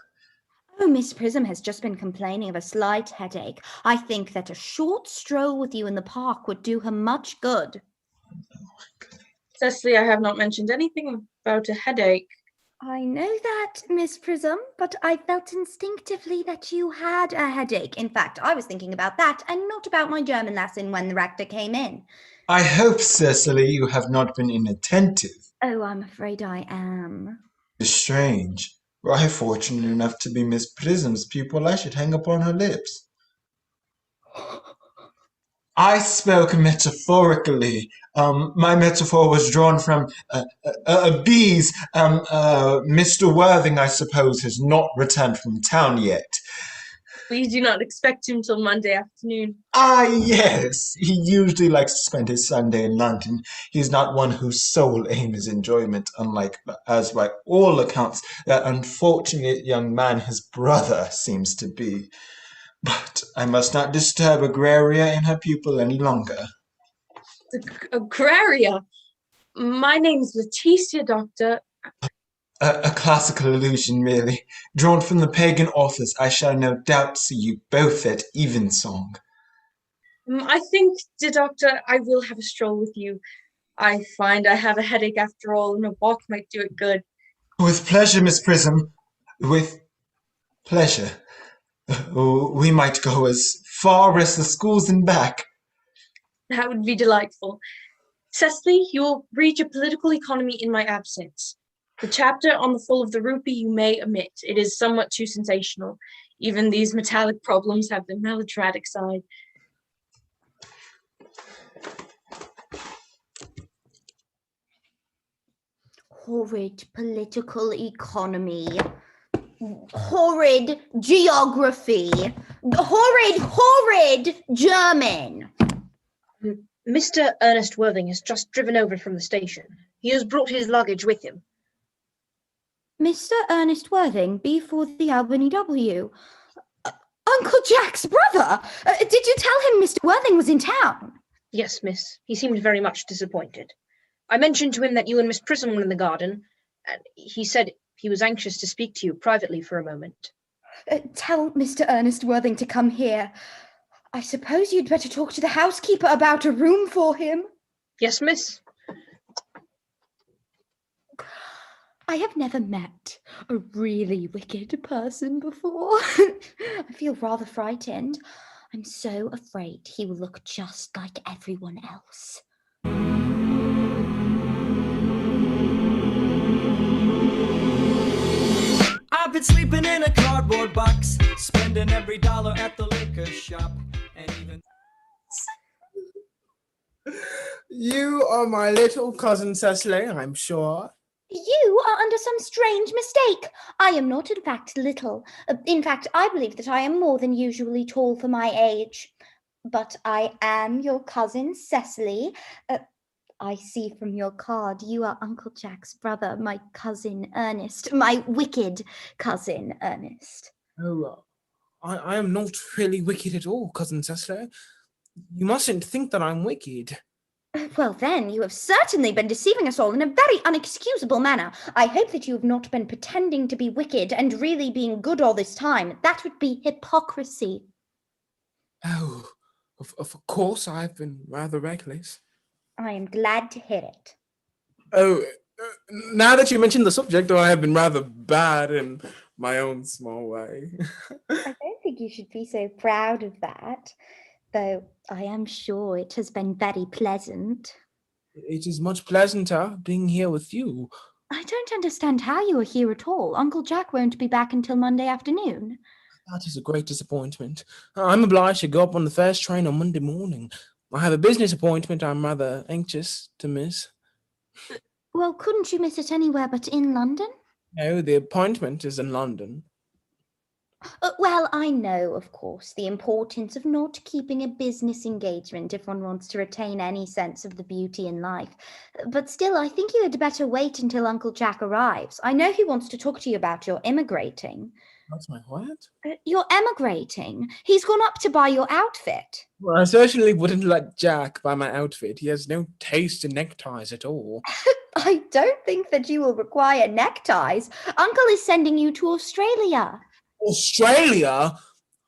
Oh, Miss Prism has just been complaining of a slight headache. I think that a short stroll with you in the park would do her much good. Cecily, I have not mentioned anything about a headache. I know that, Miss Prism, but I felt instinctively that you had a headache. In fact, I was thinking about that and not about my German lesson when the rector came in. I hope, Cecily, you have not been inattentive. Oh, I'm afraid I am. It's strange. Were I fortunate enough to be Miss Prism's pupil, I should hang upon her lips. I spoke metaphorically. My metaphor was drawn from bees. Mr. Worthing, I suppose, has not returned from town yet. We do not expect him till Monday afternoon. Ah, yes. He usually likes to spend his Sunday in London. He's not one whose sole aim is enjoyment, unlike, as by all accounts, that unfortunate young man his brother seems to be. But I must not disturb Agraria and her pupil any longer. Agraria? My name's Leticia, Doctor. A classical allusion, merely. Drawn from the pagan authors, I shall no doubt see you both at evensong. I think, dear Doctor, I will have a stroll with you. I find I have a headache after all, and a walk might do it good. With pleasure, Miss Prism. With pleasure. We might go as far as the schools and back. That would be delightful. Cecily, you will read your political economy in my absence. The chapter on the fall of the rupee you may omit. It is somewhat too sensational. Even these metallic problems have their melodramatic side. Horrid political economy. Horrid geography. Horrid German. Mr. Ernest Worthing has just driven over from the station. He has brought his luggage with him. Mr. Ernest Worthing, B for the Albany W. Uncle Jack's brother? Did you tell him Mr. Worthing was in town? Yes, miss. He seemed very much disappointed. I mentioned to him that you and Miss Prism were in the garden, and he said he was anxious to speak to you privately for a moment. Tell Mr. Ernest Worthing to come here. I suppose you'd better talk to the housekeeper about a room for him. Yes, miss. I have never met a really wicked person before. I feel rather frightened. I'm so afraid he will look just like everyone else. I've been sleeping in a cardboard box, spending every dollar at the liquor shop, and even... You are my little cousin Cecily, I'm sure. You are under some strange mistake. I am not, in fact, little. In fact, I believe that I am more than usually tall for my age. But I am your cousin Cecily. I see from your card you are Uncle Jack's brother, my cousin Ernest, my wicked cousin Ernest. Oh, I am not really wicked at all, cousin Cecily. You mustn't think that I'm wicked. Well, then, you have certainly been deceiving us all in a very unexcusable manner. I hope that you have not been pretending to be wicked and really being good all this time. That would be hypocrisy. Oh, of course I've been rather reckless. I am glad to hear it. Oh, now that you mention the subject, I have been rather bad in my own small way. I don't think you should be so proud of that, though I am sure it has been very pleasant. It is much pleasanter being here with you. I don't understand how you are here at all. Uncle Jack won't be back until Monday afternoon. That is a great disappointment. I'm obliged to go up on the first train on Monday morning. I have a business appointment I'm rather anxious to miss. Well, couldn't you miss it anywhere but in London? No, the appointment is in London. Well, I know, of course, the importance of not keeping a business engagement if one wants to retain any sense of the beauty in life. But still, I think you had better wait until Uncle Jack arrives. I know he wants to talk to you about your immigrating. That's my what? You're emigrating. He's gone up to buy your outfit. Well, I certainly wouldn't let Jack buy my outfit. He has no taste in neckties at all. I don't think that you will require neckties. Uncle is sending you to Australia. Australia?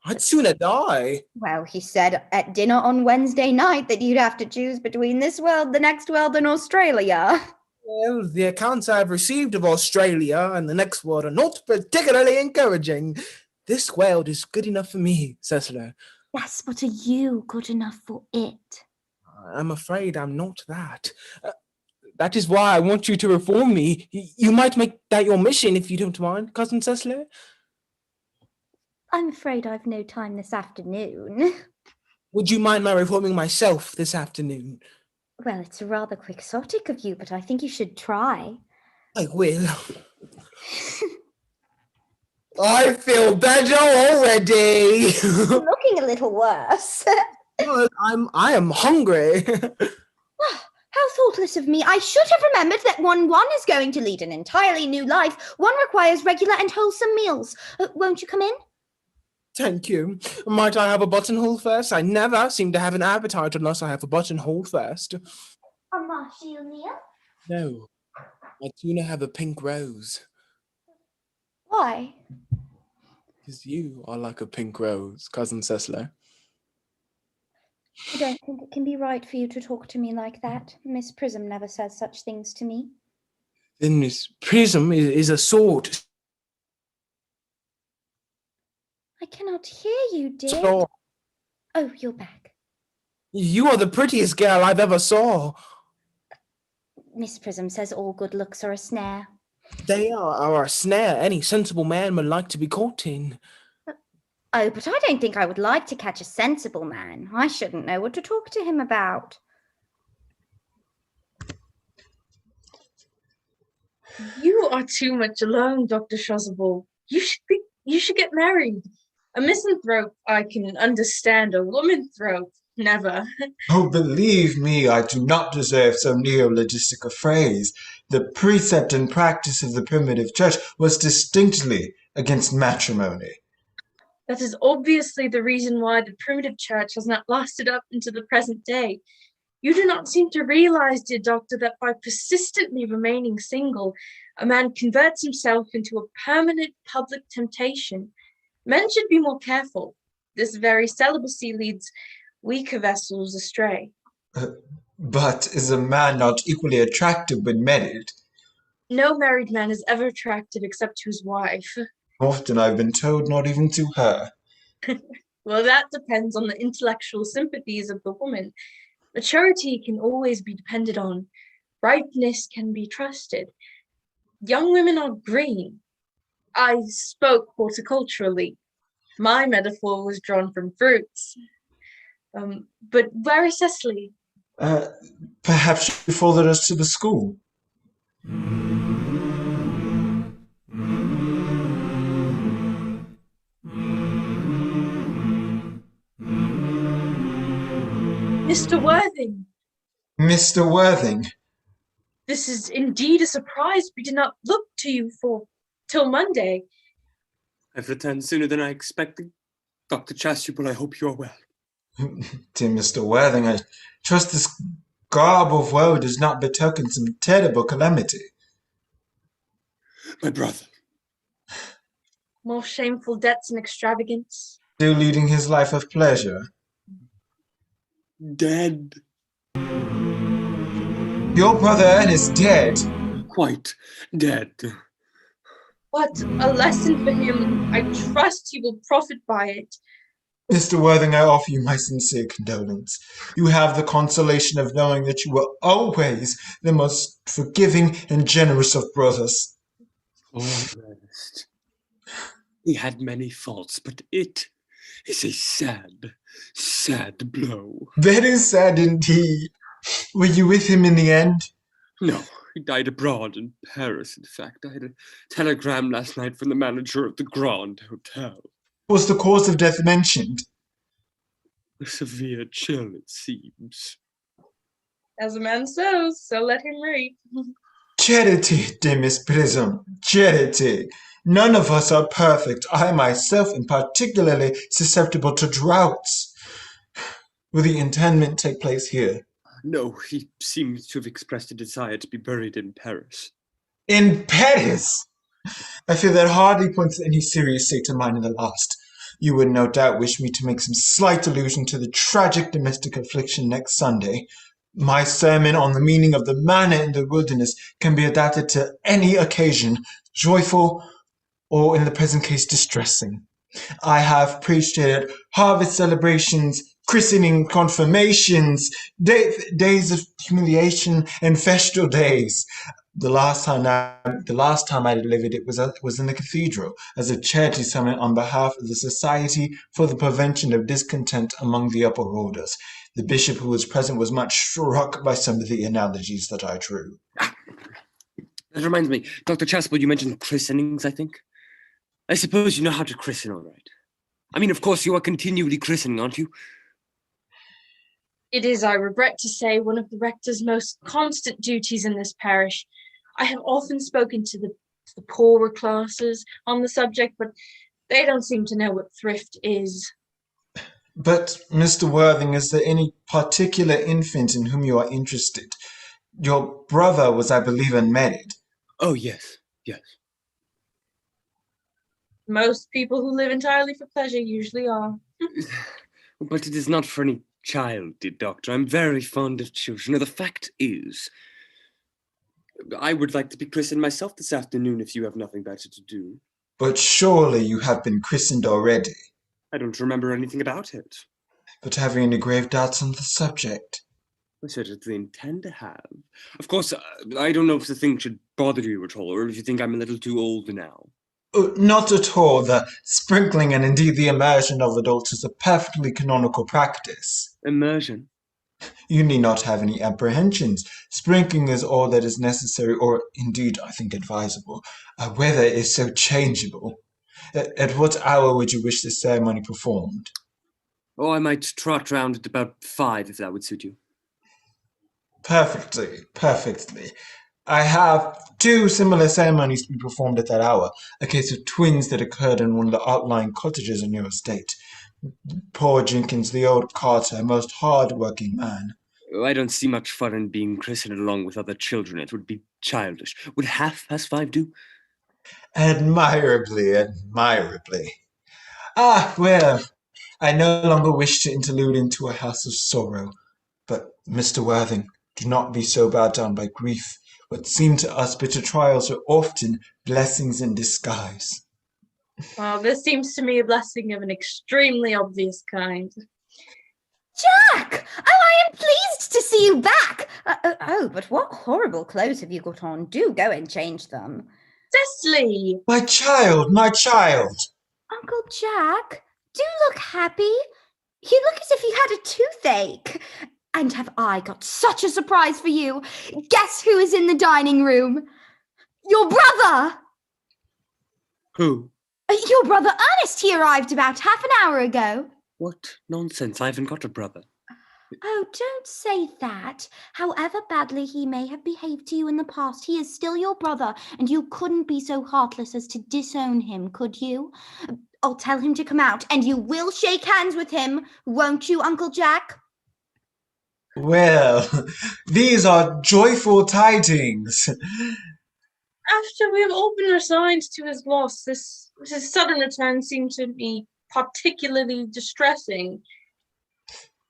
I'd sooner die. Well, he said at dinner on Wednesday night that you'd have to choose between this world, the next world, and Australia. Well, the accounts I've received of Australia and the next world are not particularly encouraging. This world is good enough for me, Cecily. Yes, but are you good enough for it? I'm afraid I'm not that. That is why I want you to reform me. You might make that your mission if you don't mind, cousin Cecily. I'm afraid I've no time this afternoon. Would you mind my reforming myself this afternoon? Well, it's rather quixotic of you, but I think you should try. I will. I feel better already. You're looking a little worse. I am hungry. How thoughtless of me. I should have remembered that one is going to lead an entirely new life. One requires regular and wholesome meals. Won't you come in? Thank you. Might I have a buttonhole first? I never seem to have an appetite unless I have a buttonhole first. A marshy meal? No. I'd sooner have a pink rose. Why? Because you are like a pink rose, cousin Cecily. I don't think it can be right for you to talk to me like that. Miss Prism never says such things to me. Then Miss Prism is a sword. I cannot hear you, dear. So, Oh, you're back. you are the prettiest girl I've ever saw. Miss Prism says all good looks are a snare. They are a snare any sensible man would like to be caught in. Oh, but I don't think I would like to catch a sensible man. I shouldn't know what to talk to him about. You are too much alone, Dr. Chasuble. You should get married. A misanthrope I can understand, a womanthrope, never. Oh, believe me, I do not deserve so neologistic a phrase. The precept and practice of the primitive church was distinctly against matrimony. That is obviously the reason why the primitive church has not lasted up into the present day. You do not seem to realize, dear doctor, that by persistently remaining single, a man converts himself into a permanent public temptation. Men should be more careful. This very celibacy leads weaker vessels astray. But is a man not equally attractive when married? No married man is ever attractive except to his wife. Often I've been told not even to her. Well, that depends on the intellectual sympathies of the woman. Maturity can always be depended on. Ripeness can be trusted. Young women are green. I spoke horticulturally. My metaphor was drawn from fruits. But where is Cecily? Perhaps she followed us to the school. Mr. Worthing! Mr. Worthing! This is indeed a surprise. We did not look to you till Monday. I've returned sooner than I expected. Dr. Chasuble, I hope you are well. Dear Mr. Worthing, I trust this garb of woe does not betoken some terrible calamity. My brother. More shameful debts and extravagance. Still leading his life of pleasure. Dead. Your brother Ernest dead. Quite dead. What a lesson for him. I trust he will profit by it. Mr. Worthing, I offer you my sincere condolence. You have the consolation of knowing that you were always the most forgiving and generous of brothers. Oh, Ernest. He had many faults, but it is a sad, sad blow. Very sad indeed. Were you with him in the end? No, he died abroad in Paris, in fact. I had a telegram last night from the manager of the Grand Hotel. Was the cause of death mentioned? A severe chill, it seems. As a man sows, so let him reap. Charity, dear Miss Prism, charity. None of us are perfect. I myself am particularly susceptible to droughts. Will the interment take place here? No, he seems to have expressed a desire to be buried in Paris. In Paris? I fear that hardly points to any serious state of mind in the last. You would no doubt wish me to make some slight allusion to the tragic domestic affliction next Sunday. My sermon on the meaning of the manna in the wilderness can be adapted to any occasion, joyful or, in the present case, distressing. I have preached it at harvest celebrations, christening, confirmations, days of humiliation, and festal days. The last time I delivered it was in the cathedral as a charity sermon on behalf of the Society for the Prevention of Discontent among the Upper Orders. The bishop who was present was much struck by some of the analogies that I drew. That reminds me, Dr. Chasuble, you mentioned christenings, I think. I suppose you know how to christen, all right. I mean, of course, you are continually christening, aren't you? It is, I regret to say, one of the rector's most constant duties in this parish. I have often spoken to the poorer classes on the subject, but they don't seem to know what thrift is. But, Mr. Worthing, is there any particular infant in whom you are interested? Your brother was, I believe, unmarried. Oh, yes, yes. Most people who live entirely for pleasure usually are. But it is not for any child, dear doctor. I'm very fond of children. Now, the fact is, I would like to be christened myself this afternoon if you have nothing better to do. But surely you have been christened already. I don't remember anything about it. But have you any grave doubts on the subject? I certainly intend to have. Of course, I don't know if the thing should bother you at all, or if you think I'm a little too old now. Not at all. The sprinkling and indeed the immersion of adults is a perfectly canonical practice. Immersion? You need not have any apprehensions. Sprinkling is all that is necessary, or indeed, I think, advisable. Weather is so changeable. At what hour would you wish this ceremony performed? Oh, I might trot round at about 5, if that would suit you. Perfectly, perfectly. I have two similar ceremonies to be performed at that hour. A case of twins that occurred in one of the outlying cottages on your estate. Poor Jenkins, the old carter, a most hard-working man. Oh, I don't see much fun in being christened along with other children. It would be childish. Would 5:30 do? Admirably, admirably. Ah, well, I no longer wish to interlude into a house of sorrow. But, Mr. Worthing, do not be so bowed down by grief. What seem to us bitter trials are often blessings in disguise. Well, this seems to me a blessing of an extremely obvious kind. Jack! Oh, I am pleased to see you back. But what horrible clothes have you got on? Do go and change them. Cecily! My child, my child! Uncle Jack, do look happy. You look as if you had a toothache. And have I got such a surprise for you? Guess who is in the dining room? Your brother! Who? Your brother Ernest. He arrived about half an hour ago. What nonsense. I haven't got a brother. Oh, don't say that. However badly he may have behaved to you in the past, he is still your brother, and you couldn't be so heartless as to disown him, could you? I'll tell him to come out, and you will shake hands with him, won't you, Uncle Jack? Well, these are joyful tidings. After we have all been resigned to his loss, this his sudden return seemed to me particularly distressing.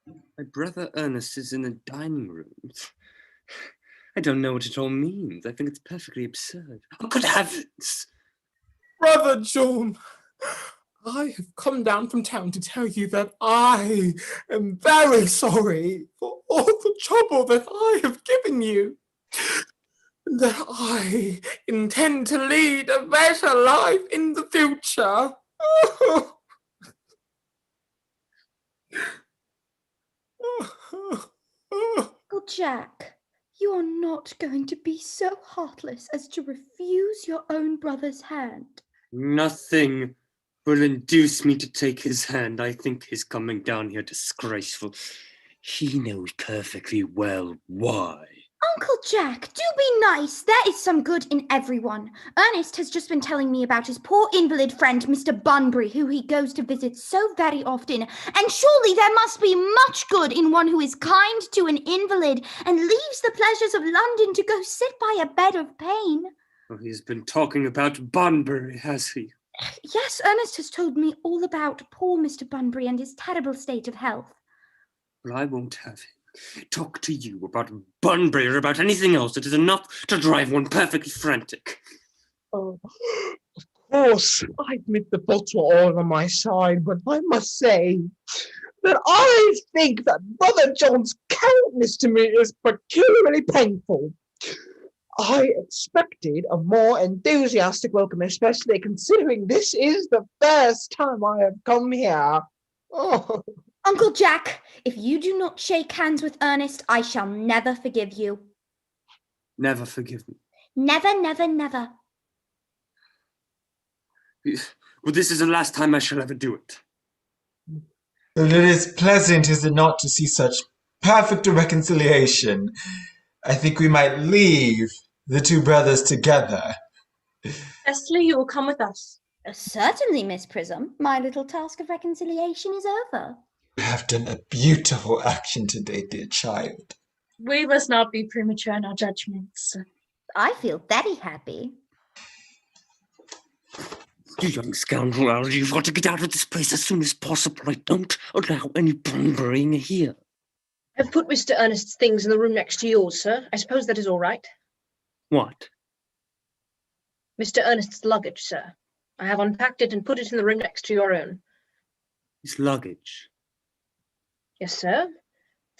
My brother Ernest is in the dining room. I don't know what it all means. I think it's perfectly absurd. Oh, good heavens! Brother John, I have come down from town to tell you that I am very sorry for all the trouble that I have given you. That I intend to lead a better life in the future. Uncle Jack, you are not going to be so heartless as to refuse your own brother's hand. Nothing will induce me to take his hand. I think his coming down here disgraceful. He knows perfectly well why. Uncle Jack, do be nice. There is some good in everyone. Ernest has just been telling me about his poor invalid friend, Mr. Bunbury, who he goes to visit so very often. And surely there must be much good in one who is kind to an invalid and leaves the pleasures of London to go sit by a bed of pain. Oh, he's been talking about Bunbury, has he? Yes, Ernest has told me all about poor Mr. Bunbury and his terrible state of health. Well, I won't have him talk to you about Bunbury or about anything else. It is enough to drive one perfectly frantic. Oh, of course, I admit the faults were all on my side, but I must say that I think that Brother John's kindness to me is peculiarly painful. I expected a more enthusiastic welcome, especially considering this is the first time I have come here. Oh. Uncle Jack, if you do not shake hands with Ernest, I shall never forgive you. Never forgive me. Never, never, never. Well, this is the last time I shall ever do it. Well, it is pleasant, is it not, to see such perfect a reconciliation. I think we might leave the two brothers together. Cecily, you will come with us. Certainly, Miss Prism. My little task of reconciliation is over. You have done a beautiful action today, dear child. We must not be premature in our judgments. I feel very happy. You young scoundrel, you've got to get out of this place as soon as possible. I don't allow any Bunburying here. I've put Mr. Ernest's things in the room next to yours, sir. I suppose that is all right. What? Mr. Ernest's luggage, sir. I have unpacked it and put it in the room next to your own. His luggage? Yes, sir.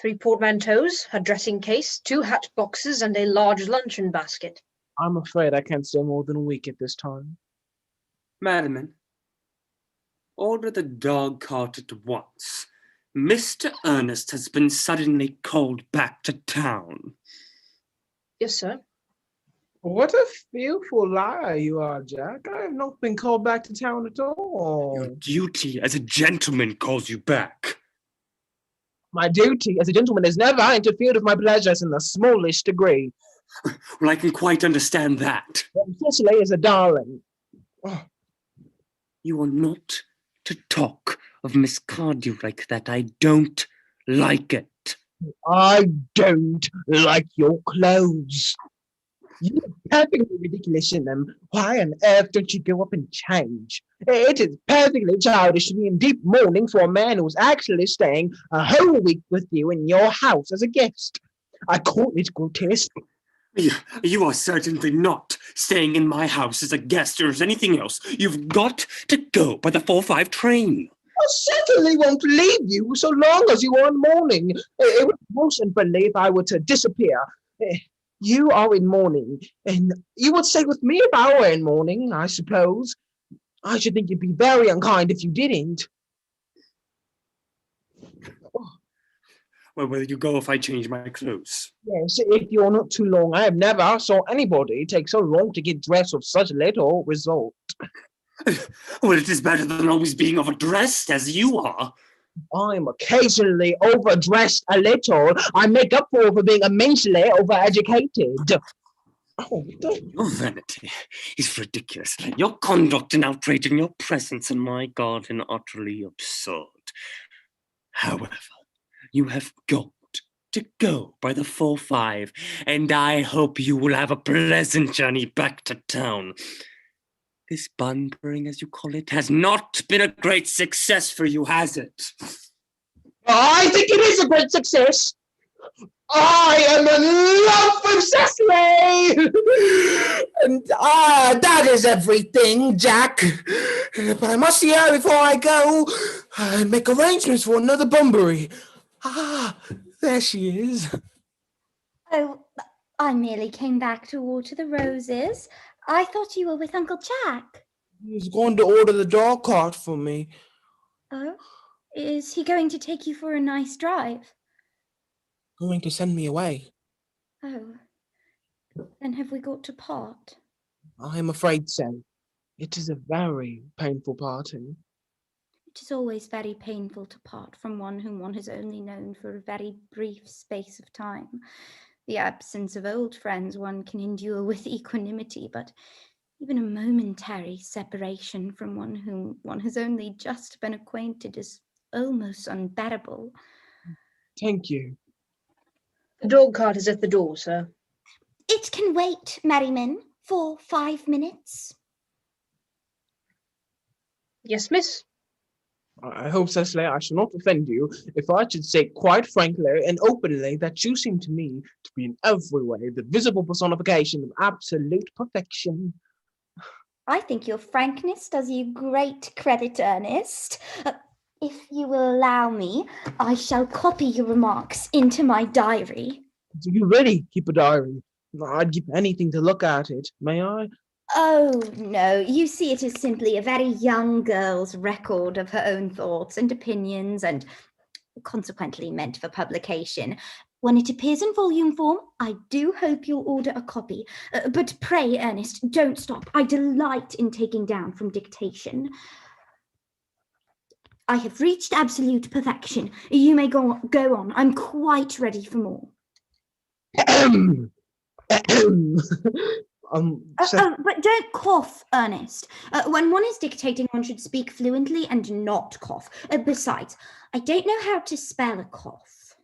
3 portmanteaus, a dressing case, 2 hat boxes, and a large luncheon basket. I'm afraid I can't stay more than a week at this time. Madam, order the dog cart at once. Mr. Ernest has been suddenly called back to town. Yes, sir. What a fearful liar you are, Jack. I have not been called back to town at all. Your duty as a gentleman calls you back. My duty as a gentleman has never interfered with my pleasures in the smallest degree. Well, I can quite understand that. Cecily is a darling. Oh, You are not to talk of Miss Cardew like that. I don't like it. I don't like your clothes. You look perfectly ridiculous in them. Why on earth don't you go up and change? It is perfectly childish to be in deep mourning for a man who's actually staying a whole week with you in your house as a guest. I call it grotesque. You are certainly not staying in my house as a guest or as anything else. You've got to go by the 4:05 train. I certainly won't leave you so long as you are in mourning. It would be most unfriendly if I were to disappear. You are in mourning, and you would stay with me if I were in mourning, I suppose. I should think you'd be very unkind if you didn't. Well, will you go if I change my clothes? Yes, if you're not too long. I have never saw anybody take so long to get dressed with such little result. Well, it is better than always being overdressed as you are. I'm occasionally overdressed a little. I make up for being immensely overeducated. Oh, don't. Your vanity is ridiculous. Your conduct and outrage in your presence in my garden utterly absurd. However, you have got to go by the 4:05, and I hope you will have a pleasant journey back to town. This bunburying, as you call it, has not been a great success for you, has it? I think it is a great success. I am in love with Cecily! And that is everything, Jack. But I must see her before I go and make arrangements for another Bunbury. There she is. Oh, I merely came back to water the roses. I thought you were with Uncle Jack. He's going to order the dog cart for me. Oh? Is he going to take you for a nice drive? Going to send me away. Oh. Then have we got to part? I am afraid so. It is a very painful parting. It is always very painful to part from one whom one has only known for a very brief space of time. The absence of old friends one can endure with equanimity, but even a momentary separation from one whom one has only just been acquainted is almost unbearable. Thank you. The dog cart is at the door, sir. It can wait, Merriman, for 5 minutes. Yes, miss. I hope, Cecily, I shall not offend you if I should say quite frankly and openly that you seem to me to be in every way the visible personification of absolute perfection. I think your frankness does you great credit, Ernest. If you will allow me, I shall copy your remarks into my diary. Do you really keep a diary? I'd give anything to look at it. May I? Oh, no, you see it as simply a very young girl's record of her own thoughts and opinions, and consequently meant for publication. When it appears in volume form, I do hope you'll order a copy. But pray, Ernest, don't stop. I delight in taking down from dictation. I have reached absolute perfection. You may go on. I'm quite ready for more. But don't cough, Ernest. When one is dictating, one should speak fluently and not cough. Besides, I don't know how to spell a cough.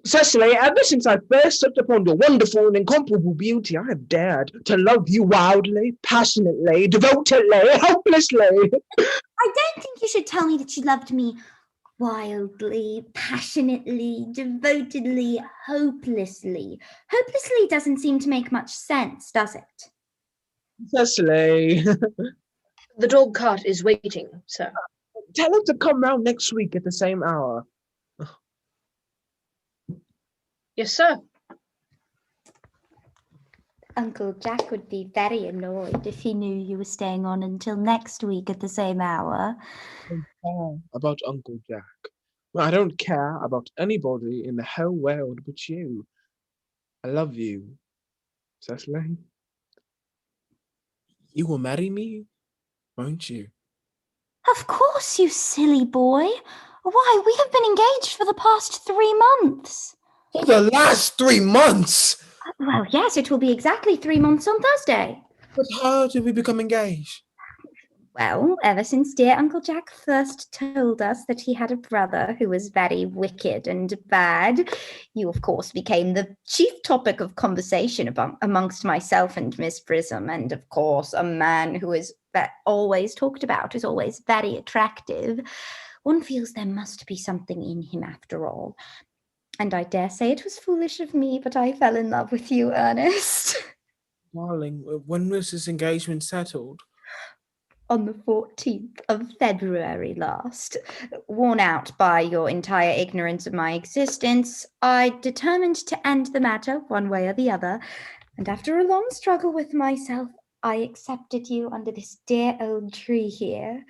Cecily, ever since I first stepped upon your wonderful and incomparable beauty, I have dared to love you wildly, passionately, devotedly, hopelessly. I don't think you should tell me that you loved me wildly, passionately, devotedly, hopelessly. Hopelessly doesn't seem to make much sense, does it? Cecily. The dog cart is waiting, sir. Tell him to come round next week at the same hour. Yes, sir. Uncle Jack would be very annoyed if he knew you were staying on until next week at the same hour. I don't care about Uncle Jack. I don't care about anybody in the whole world but you. I love you, Cecily. You will marry me, won't you? Of course, you silly boy. Why, we have been engaged for the past 3 months. For the last 3 months? Well, yes, it will be exactly 3 months on Thursday. But how did we become engaged? Well, ever since dear Uncle Jack first told us that he had a brother who was very wicked and bad, you, of course, became the chief topic of conversation amongst myself and Miss Prism, and, of course, a man who is always talked about is always very attractive. One feels there must be something in him after all. And I dare say it was foolish of me, but I fell in love with you, Ernest. Darling, when was this engagement settled? On the 14th of February last. Worn out by your entire ignorance of my existence, I determined to end the matter one way or the other, and after a long struggle with myself, I accepted you under this dear old tree here.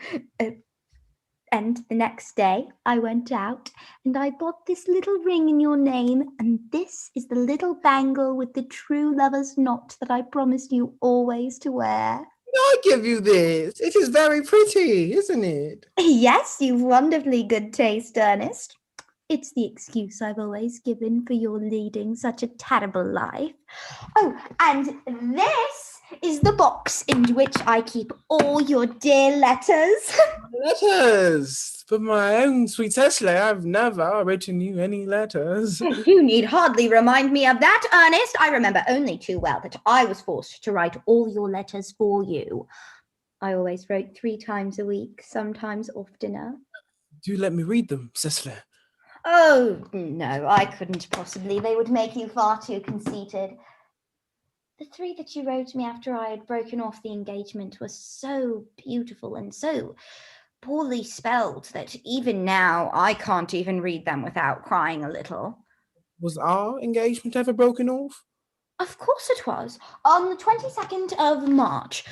And the next day, I went out and I bought this little ring in your name, and this is the little bangle with the true lover's knot that I promised you always to wear. I give you this. It is very pretty, isn't it? Yes, you've wonderfully good taste, Ernest. It's the excuse I've always given for your leading such a terrible life. Oh, and this is the box in which I keep all your dear letters. Letters! For my own sweet Cecily, I've never written you any letters. You need hardly remind me of that, Ernest. I remember only too well that I was forced to write all your letters for you. I always wrote 3 times a week, sometimes oftener. Do let me read them, Cecily. Oh, no, I couldn't possibly. They would make you far too conceited. The 3 that you wrote me after I had broken off the engagement were so beautiful and so poorly spelled that even now I can't even read them without crying a little. Was our engagement ever broken off? Of course it was. On the 22nd of March.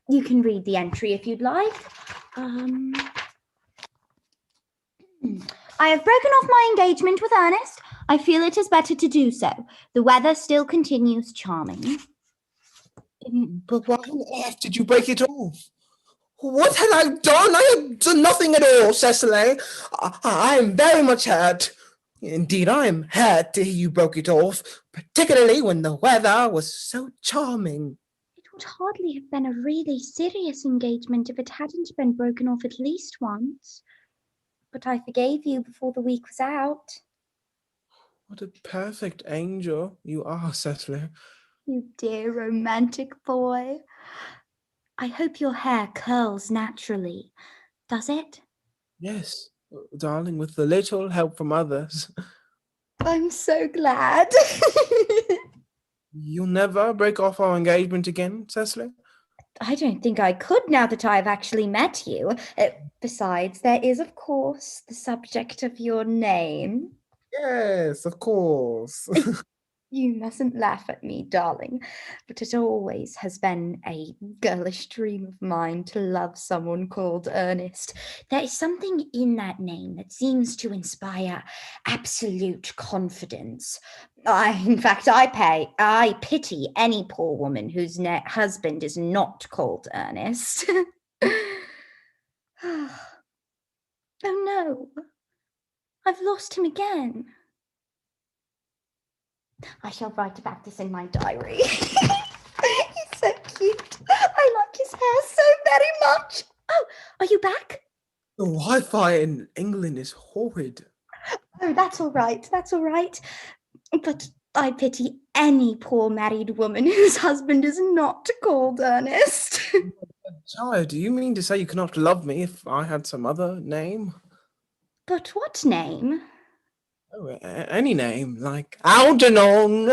You can read the entry if you'd like. I have broken off my engagement with Ernest. I feel it is better to do so. The weather still continues charming. But why on earth did you break it off? What had I done? I have done nothing at all, Cecily. I am very much hurt. Indeed, I am hurt to hear you broke it off, particularly when the weather was so charming. It would hardly have been a really serious engagement if it hadn't been broken off at least once. But I forgave you before the week was out. What a perfect angel you are, Cecily. You dear romantic boy. I hope your hair curls naturally. Does it? Yes, darling, with a little help from others. I'm so glad. You'll never break off our engagement again, Cecily? I don't think I could now that I've actually met you. Besides, there is, of course, the subject of your name. Yes, of course. You mustn't laugh at me, darling, but it always has been a girlish dream of mine to love someone called Ernest. There is something in that name that seems to inspire absolute confidence. In fact, I pity any poor woman whose husband is not called Ernest. Oh no, I've lost him again. I shall write about this in my diary. He's so cute. I like his hair so very much. Oh, are you back? The Wi-Fi in England is horrid. Oh, that's all right. That's all right. But I pity any poor married woman whose husband is not called Ernest. Child, do you mean to say you cannot love me if I had some other name? But what name? Oh, any name, like Algernon,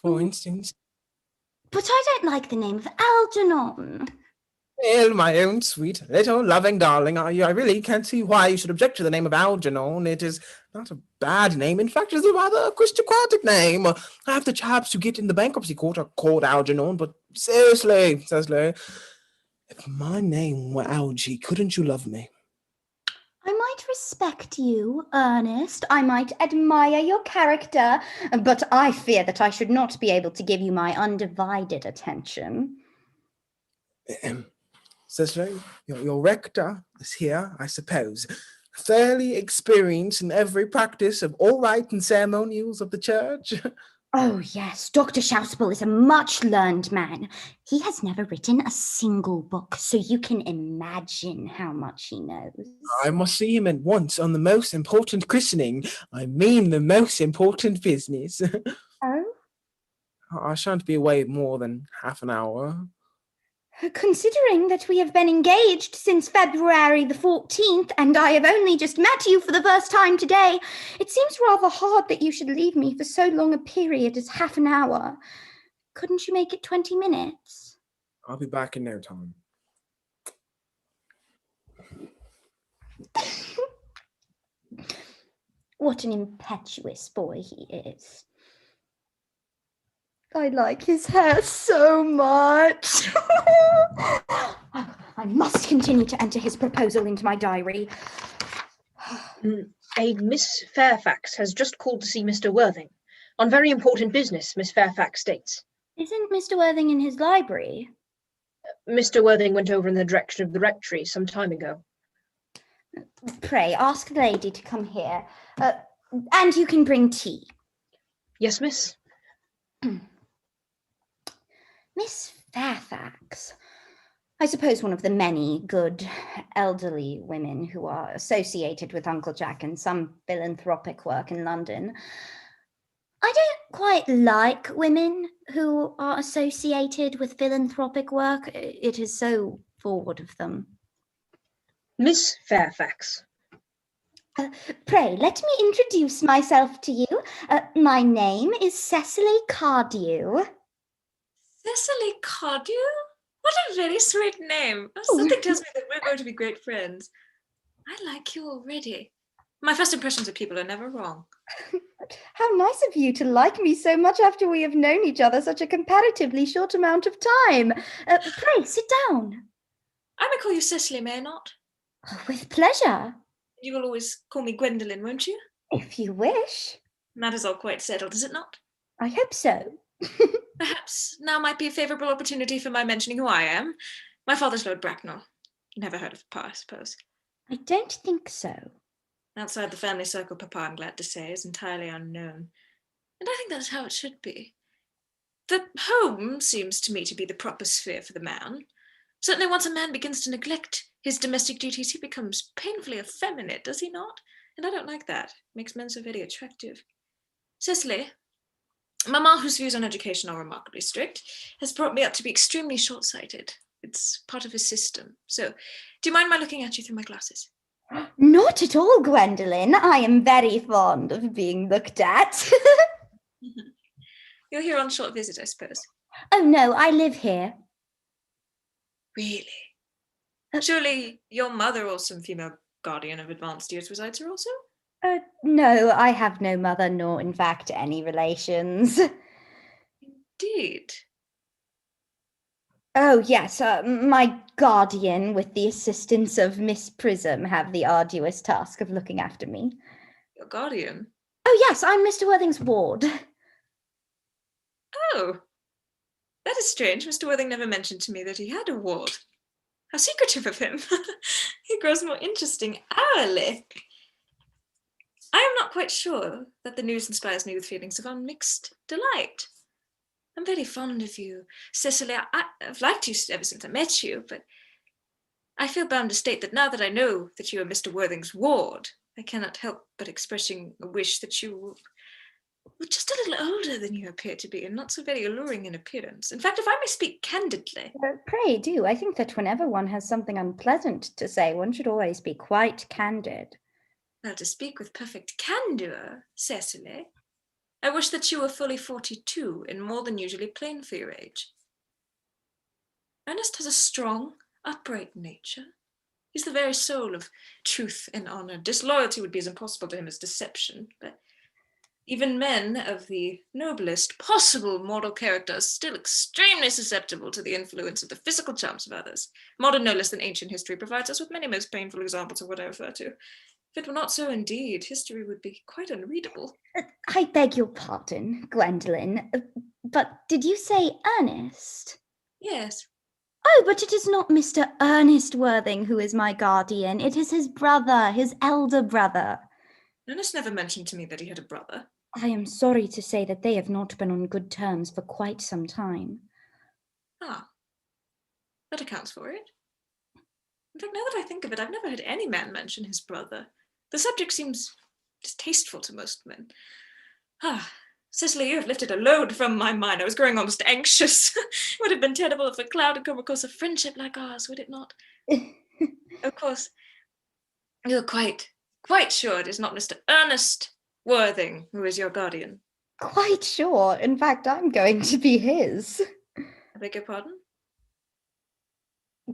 for instance. But I don't like the name of Algernon. Well, my own sweet little loving darling, I really can't see why you should object to the name of Algernon. It is not a bad name. In fact, it's a rather aristocratic name. Half the chaps who get in the bankruptcy court are called Algernon, but seriously, if my name were Algie, couldn't you love me? I might respect you, Ernest. I might admire your character, but I fear that I should not be able to give you my undivided attention. Cecily, your rector is here, I suppose, fairly experienced in every practice of all rites and ceremonials of the church. Oh, yes, Dr. Shousable is a much-learned man. He has never written a single book, so you can imagine how much he knows. I must see him at once on the most important christening. I mean the most important business. Oh? I shan't be away more than half an hour. Considering that we have been engaged since February the 14th, and I have only just met you for the first time today, it seems rather hard that you should leave me for so long a period as half an hour. Couldn't you make it 20 minutes? I'll be back in no time. What an impetuous boy he is. I like his hair so much. I must continue to enter his proposal into my diary. A Miss Fairfax has just called to see Mr. Worthing. On very important business, Miss Fairfax states. Isn't Mr. Worthing in his library? Mr. Worthing went over in the direction of the rectory some time ago. Pray, ask the lady to come here. And you can bring tea. Yes, miss? Miss Fairfax. I suppose one of the many good elderly women who are associated with Uncle Jack in some philanthropic work in London. I don't quite like women who are associated with philanthropic work. It is so forward of them. Miss Fairfax. Pray, let me introduce myself to you. My name is Cecily Cardew. Cecily Cardew? What a very sweet name. Something tells me that we're going to be great friends. I like you already. My first impressions of people are never wrong. How nice of you to like me so much after we have known each other such a comparatively short amount of time. Pray, sit down. I may call you Cecily, may I not? With pleasure. You will always call me Gwendolen, won't you? If you wish. That is all quite settled, is it not? I hope so. Perhaps now might be a favourable opportunity for my mentioning who I am. My father's Lord Bracknell. Never heard of Papa, I suppose. I don't think so. Outside the family circle, Papa, I'm glad to say, is entirely unknown. And I think that's how it should be. The home seems to me to be the proper sphere for the man. Certainly once a man begins to neglect his domestic duties, he becomes painfully effeminate, does he not? And I don't like that. It makes men so very attractive. Cecily, Mamma, whose views on education are remarkably strict, has brought me up to be extremely short-sighted. It's part of his system. So, do you mind my looking at you through my glasses? Not at all, Gwendolen. I am very fond of being looked at. You're here on short visit, I suppose. Oh, no, I live here. Really? Surely your mother or some female guardian of advanced years resides here also? No, I have no mother, nor in fact any relations. Indeed. Oh, yes, my guardian, with the assistance of Miss Prism, have the arduous task of looking after me. Your guardian? Oh, yes, I'm Mr. Worthing's ward. Oh, that is strange. Mr. Worthing never mentioned to me that he had a ward. How secretive of him. He grows more interesting hourly. I am not quite sure that the news inspires me with feelings of unmixed delight. I'm very fond of you, Cecily. I've liked you ever since I met you, but I feel bound to state that now that I know that you are Mr. Worthing's ward, I cannot help but expressing a wish that you were just a little older than you appear to be, and not so very alluring in appearance. In fact, if I may speak candidly... Pray do. I think that whenever one has something unpleasant to say, one should always be quite candid. Well, to speak with perfect candour, Cecily, I wish that you were fully 42 and more than usually plain for your age. Ernest has a strong, upright nature. He's the very soul of truth and honour. Disloyalty would be as impossible to him as deception, but even men of the noblest possible moral character are still extremely susceptible to the influence of the physical charms of others. Modern no less than ancient history provides us with many most painful examples of what I refer to. If it were not so indeed, history would be quite unreadable. I beg your pardon, Gwendolen, but did you say Ernest? Yes. Oh, but it is not Mr. Earnest Worthing who is my guardian. It is his brother, his elder brother. Ernest never mentioned to me that he had a brother. I am sorry to say that they have not been on good terms for quite some time. Ah, that accounts for it. In fact, now that I think of it, I've never heard any man mention his brother. The subject seems distasteful to most men. Ah, Cicely, you have lifted a load from my mind. I was growing almost anxious. It would have been terrible if a cloud had come across a friendship like ours, would it not? Of course, you're quite sure it is not Mr. Ernest Worthing who is your guardian. Quite sure. In fact, I'm going to be his. I beg your pardon?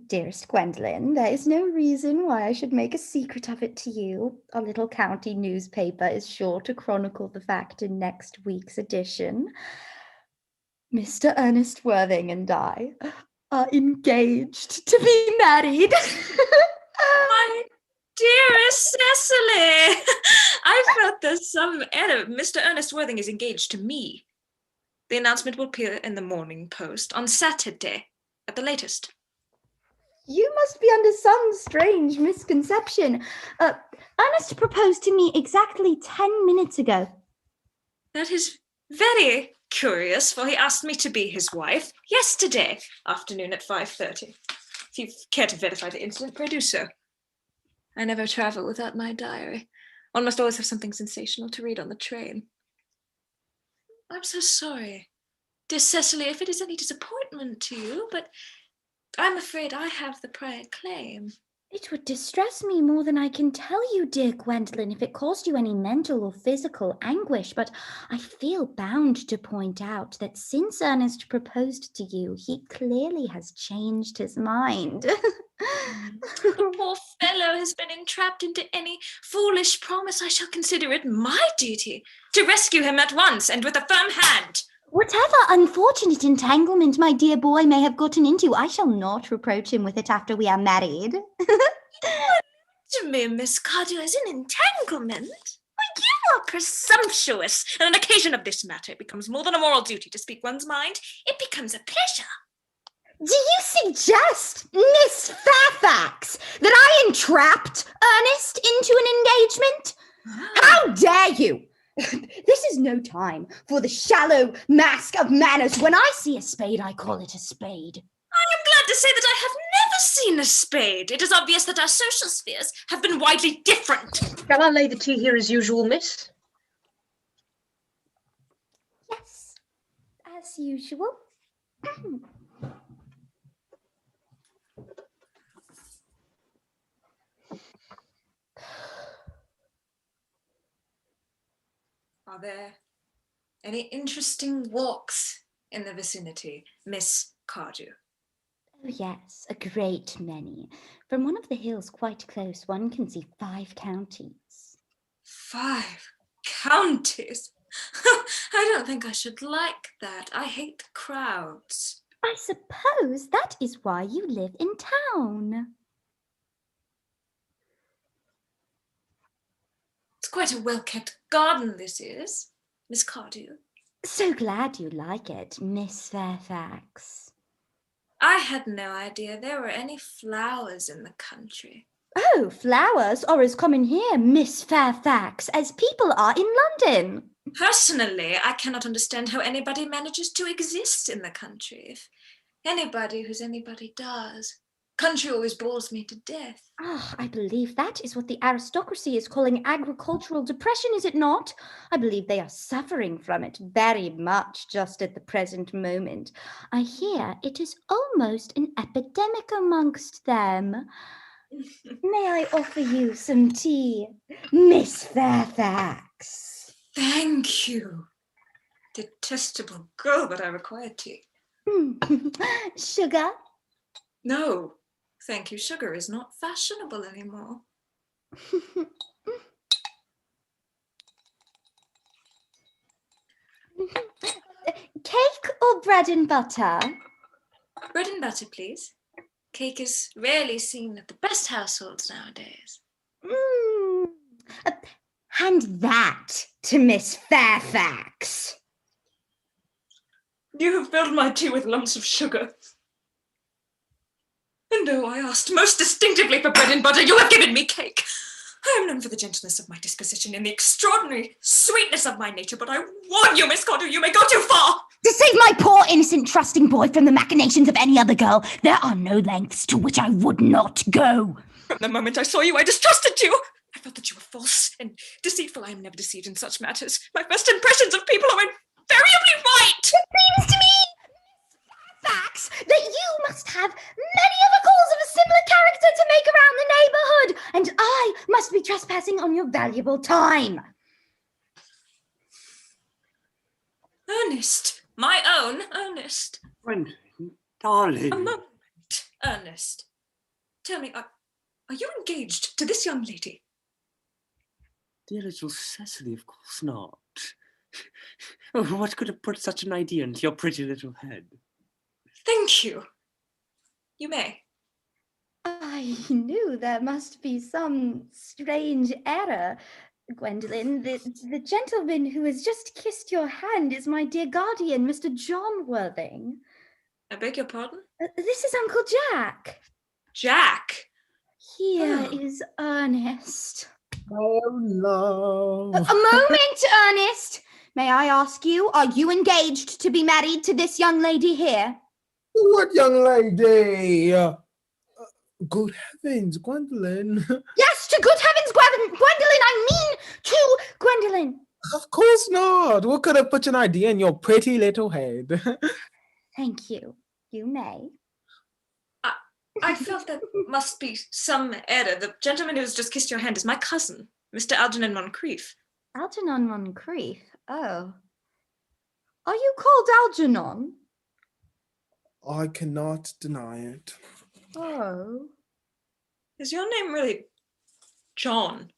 Dearest Gwendolyn, there is no reason why I should make a secret of it to you. Our little county newspaper is sure to chronicle the fact in next week's edition. Mr. Ernest Worthing and I are engaged to be married. My dearest Cecily! I felt there's some error. Mr. Ernest Worthing is engaged to me. The announcement will appear in the Morning Post on Saturday, at the latest. You must be under some strange misconception. Ernest proposed to me exactly 10 minutes ago. That is very curious, for he asked me to be his wife yesterday afternoon at 5:30. If you care to verify the incident, pray do so. I never travel without my diary. One must always have something sensational to read on the train. I'm so sorry, dear Cecily, if it is any disappointment to you, but I'm afraid I have the prior claim. It would distress me more than I can tell you, dear Gwendolyn, if it caused you any mental or physical anguish, but I feel bound to point out that since Ernest proposed to you, he clearly has changed his mind. The poor fellow has been entrapped into any foolish promise. I shall consider it my duty to rescue him at once and with a firm hand. Whatever unfortunate entanglement my dear boy may have gotten into, I shall not reproach him with it after we are married. To me, Miss Cardew, as an entanglement? Why, you are presumptuous. On an occasion of this matter, it becomes more than a moral duty to speak one's mind. It becomes a pleasure. Do you suggest, Miss Fairfax, that I entrapped Ernest into an engagement? How dare you! This is no time for the shallow mask of manners. When I see a spade, I call it a spade. I am glad to say that I have never seen a spade. It is obvious that our social spheres have been widely different. Shall I lay the tea here as usual, miss? Yes, as usual. Are there any interesting walks in the vicinity, Miss Cardew? Oh, yes, a great many. From one of the hills quite close, one can see 5 counties. 5 counties? I don't think I should like that. I hate the crowds. I suppose that is why you live in town. It's quite a well-kept garden, this is, Miss Cardew. So glad you like it, Miss Fairfax. I had no idea there were any flowers in the country. Oh, flowers are as common here, Miss Fairfax, as people are in London. Personally, I cannot understand how anybody manages to exist in the country. If anybody who's anybody does. Country always bores me to death. Ah, I believe that is what the aristocracy is calling agricultural depression, is it not? I believe they are suffering from it very much just at the present moment. I hear it is almost an epidemic amongst them. May I offer you some tea, Miss Fairfax? Thank you. Detestable girl, but I require tea. Sugar? No, thank you. Sugar is not fashionable anymore. Cake or bread and butter? Bread and butter, please. Cake is rarely seen at the best households nowadays. Hand that to Miss Fairfax. You have filled my tea with lumps of sugar. And no, I asked most distinctively for bread and butter. You have given me cake. I am known for the gentleness of my disposition and the extraordinary sweetness of my nature, but I warn you, Miss Carter, you may go too far. To save my poor, innocent, trusting boy from the machinations of any other girl, there are no lengths to which I would not go. From the moment I saw you, I distrusted you. I felt that you were false and deceitful. I am never deceived in such matters. My first impressions of people are invariably right. It seems to me, Miss Fairfax, that you must have many other calls of a similar character to make around the neighbourhood, and I must be trespassing on your valuable time. Ernest, my own Ernest. Gwendolyn, darling. A moment, Ernest. Tell me, are you engaged to this young lady? Dear little Cecily, of course not. Oh, what could have put such an idea into your pretty little head? Thank you. You may. I knew there must be some strange error. Gwendolyn, the gentleman who has just kissed your hand is my dear guardian, Mr. John Worthing. I beg your pardon? This is Uncle Jack. Jack? Here is Ernest. Oh, A moment, Ernest. May I ask you, are you engaged to be married to this young lady here? What young lady? Good heavens, Gwendolyn. Yes, to good heavens, Gwendolyn, I mean to Gwendolyn. Of course not. What could have put an idea in your pretty little head? Thank you. You may. I felt there must be some error. The gentleman who's just kissed your hand is my cousin, Mr. Algernon Moncrief. Algernon Moncrief? Oh. Are you called Algernon? I cannot deny it. Oh. Is your name really John?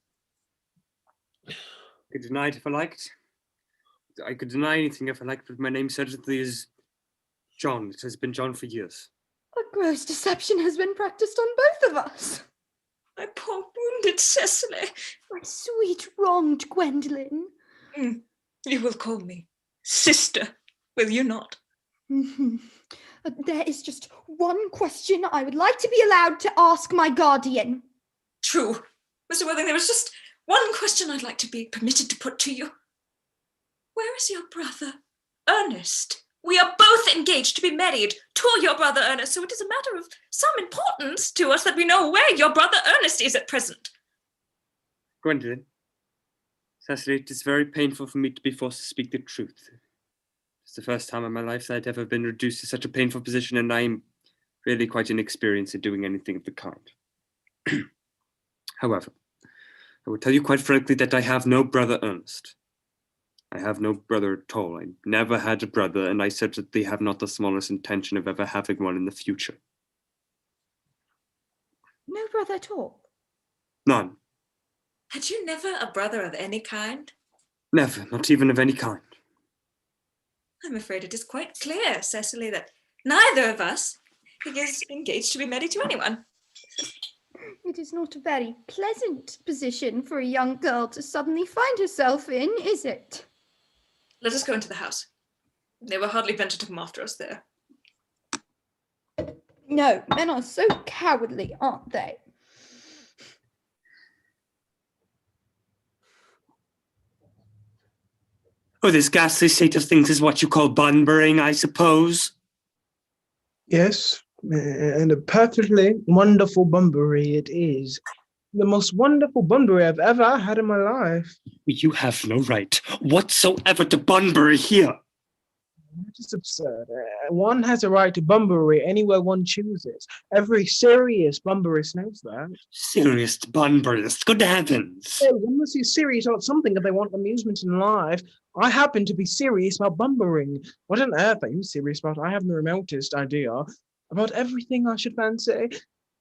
I could deny it if I liked. I could deny anything if I liked, but my name certainly is John. It has been John for years. A gross deception has been practiced on both of us. My poor wounded Cecily. My sweet wronged Gwendolyn. You will call me sister, will you not? There is just one question I would like to be allowed to ask my guardian. True. Mr. Worthing, there is just one question I'd like to be permitted to put to you. Where is your brother, Ernest? We are both engaged to be married to your brother Ernest, so it is a matter of some importance to us that we know where your brother Ernest is at present. Gwendolyn, Cecily, it is very painful for me to be forced to speak the truth. It's the first time in my life that I'd ever been reduced to such a painful position, and I'm really quite inexperienced in doing anything of the kind. However, I will tell you quite frankly that I have no brother Ernest. I have no brother at all. I never had a brother, and I certainly have not the smallest intention of ever having one in the future. No brother at all? None. Had you never a brother of any kind? Never, not even of any kind. I'm afraid it is quite clear, Cecily, that neither of us is engaged to be married to anyone. It is not a very pleasant position for a young girl to suddenly find herself in, is it? Let us go into the house. They will hardly venture to come after us there. No, men are so cowardly, aren't they? Oh, this ghastly state of things is what you call bunburying, I suppose? yes, and a perfectly wonderful Bunbury it is. The most wonderful Bunbury I've ever had in my life. You have no right whatsoever to bunbury here. That is absurd. One has a right to Bunbury anywhere one chooses. Every serious Bunburyist knows that. Serious bunburyist, good heavens. One must be serious about something if they want amusement in life. I happen to be serious about Bunburying. What on earth are you serious about? I have the remotest idea. About everything, I should fancy.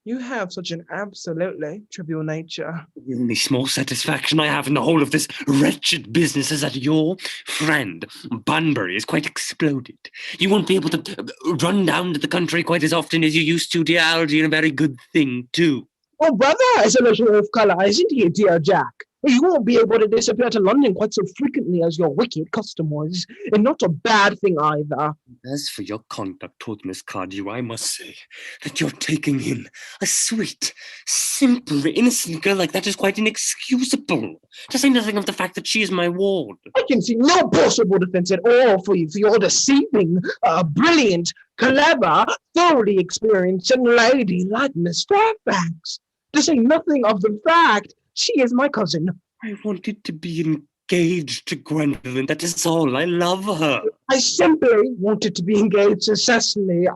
You have such an absolutely trivial nature. The only small satisfaction I have in the whole of this wretched business is that your friend, Bunbury, is quite exploded. You won't be able to run down to the country quite as often as you used to, dear Algy, and a very good thing, too. Oh, brother is a little off colour, isn't he, dear Jack? You won't be able to disappear to London quite so frequently as your wicked custom was, and not a bad thing either. As for your conduct toward Miss Cardew, I must say that you're taking in a sweet, simple, innocent girl like that is quite inexcusable. To say nothing of the fact that she is my ward. I can see no possible defense at all for your deceiving, brilliant, clever, thoroughly experienced young lady like Miss Fairfax. To say nothing of the fact she is my cousin. I wanted to be engaged to Gwendolyn, that is all. I love her. I simply wanted to be engaged to Cecily.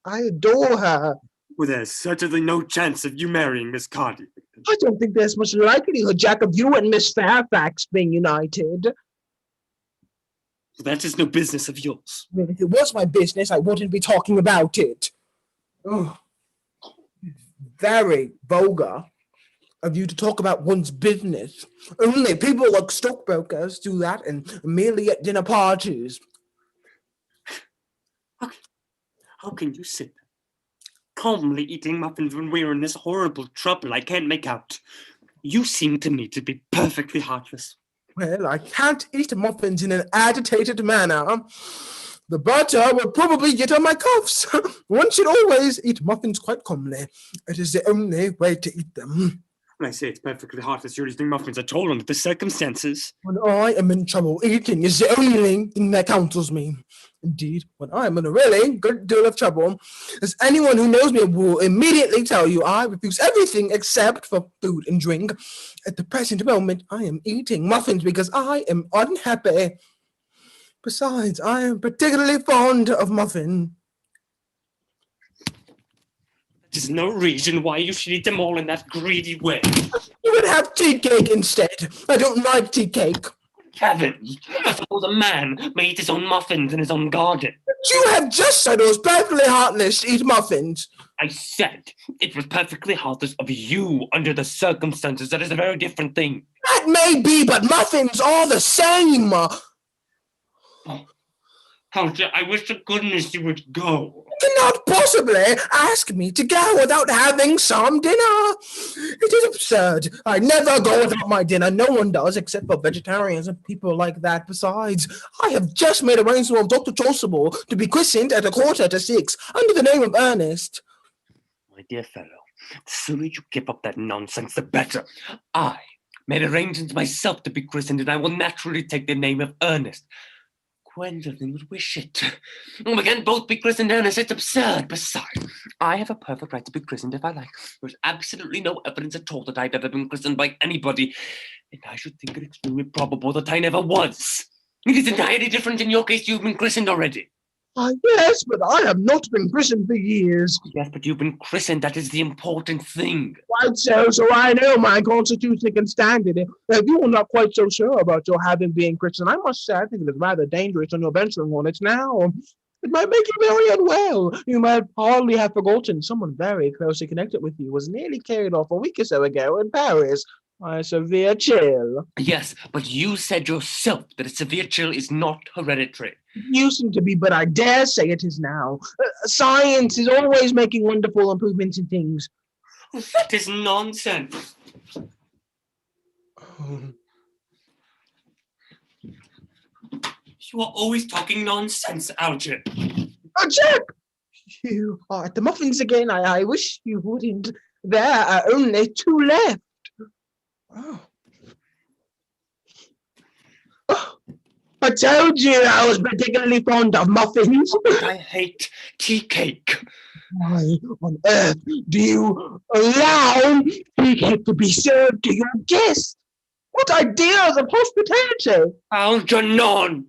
I adore her. Well, there's certainly no chance of you marrying Miss Cardew. I don't think there's much likelihood, Jack, of you and Miss Fairfax being united. That is no business of yours. Well, if it was my business, I wouldn't be talking about it. Oh, very vulgar of you to talk about one's business. Only people like stockbrokers do that, and merely at dinner parties. How can you sit calmly eating muffins when we're in this horrible trouble? I can't make out. You seem to me to be perfectly heartless. Well, I can't eat muffins in an agitated manner. The butter will probably get on my cuffs. One should always eat muffins quite calmly. It is the only way to eat them. When I say it's perfectly heartless, you're eating muffins at all under the circumstances. When I am in trouble, eating is the only thing that counsels me. Indeed, when I am in a really good deal of trouble, as anyone who knows me will immediately tell you, I refuse everything except for food and drink. At the present moment, I am eating muffins because I am unhappy. Besides, I am particularly fond of muffin. There's no reason why you should eat them all in that greedy way. You would have tea cake instead. I don't like tea cake. Heavens! I suppose a man may eat his own muffins in his own garden. You have just said it was perfectly heartless to eat muffins. I said it was perfectly heartless of you under the circumstances. That is a very different thing. That may be, but muffins are the same. Alger, I wish to goodness you would go. You cannot possibly ask me to go without having some dinner. It is absurd. I never go without my dinner. No one does, except for vegetarians and people like that. Besides, I have just made arrangements with Dr. Chasuble to be christened at 5:45 under the name of Ernest. My dear fellow, the sooner you give up that nonsense, the better. I made arrangements myself to be christened, and I will naturally take the name of Ernest. Gwendolyn would wish it. We can't both be christened Ernest. It's absurd. Besides, I have a perfect right to be christened if I like. There's absolutely no evidence at all that I've ever been christened by anybody, and I should think it extremely probable that I never was. It is entirely different in your case. You've been christened already. Yes, but I have not been christened for years. Yes, but you've been christened. That is the important thing. Quite so I know my constitution can stand it. If you are not quite so sure about your having been christened, I must say I think it is rather dangerous on your venturing on it now. It might make you very unwell. You might hardly have forgotten someone very closely connected with you was nearly carried off a week or so ago in Paris by a severe chill. Yes, but you said yourself that a severe chill is not hereditary. It used to be, but I dare say it is now. Science is always making wonderful improvements in things. That is nonsense. You are always talking nonsense, Alger. Oh, Jack! You are at the muffins again. I wish you wouldn't. There are only 2 left. Oh. I told you I was particularly fond of muffins. I hate tea cake. Why on earth do you allow tea cake to be served to your guests? What ideas of hospitality? Algernon,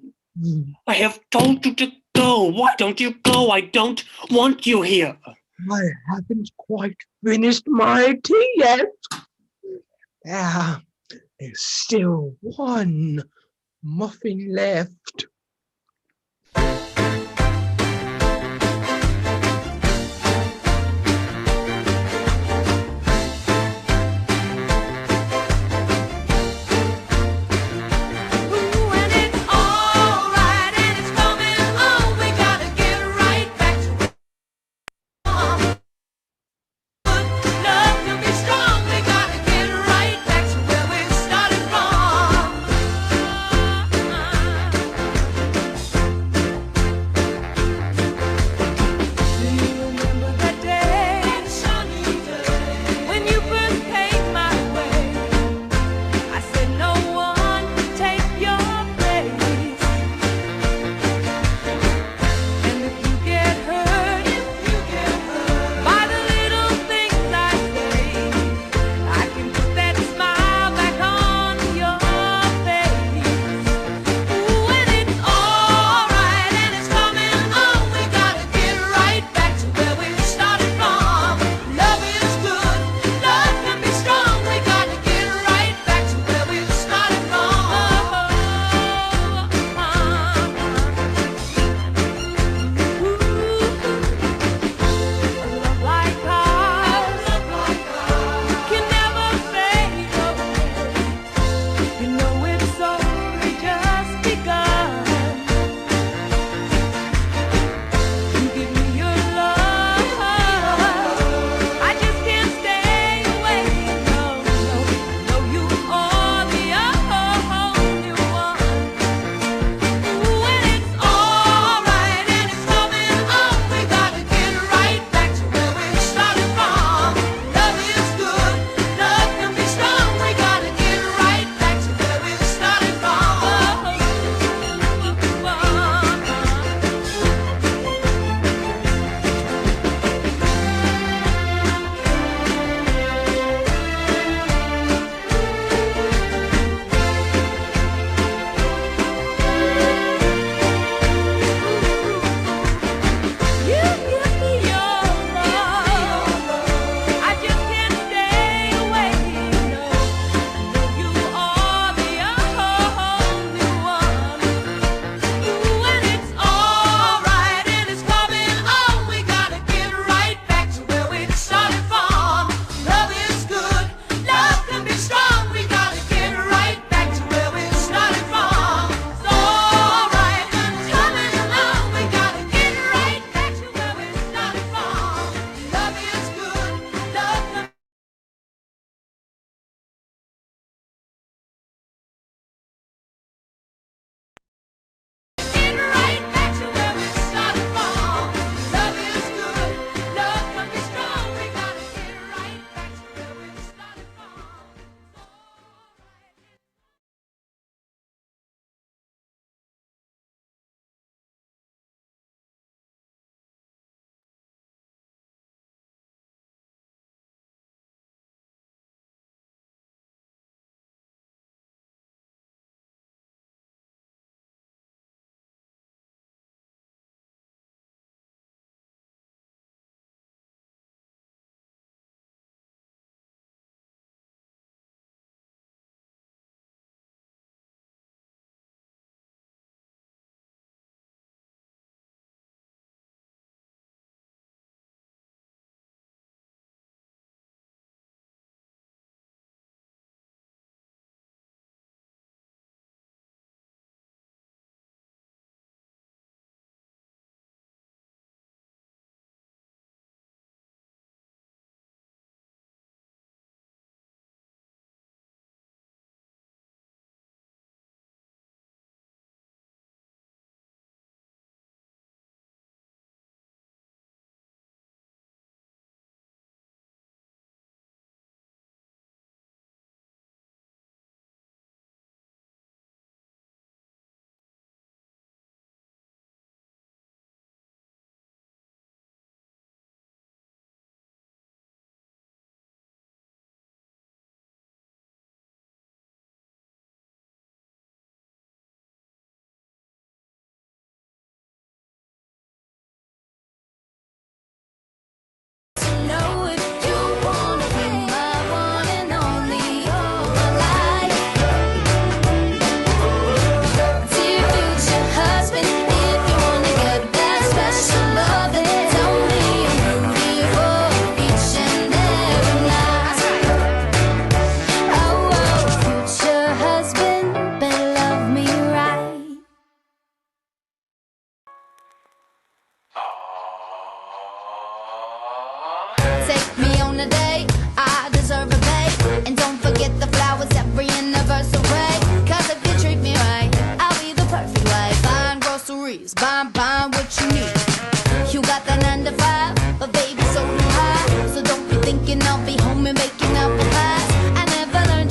I have told you to go. Why don't you go? I don't want you here. I haven't quite finished my tea yet. There's still 1 muffin left. Love can be strong, we gotta get right back to where we started from.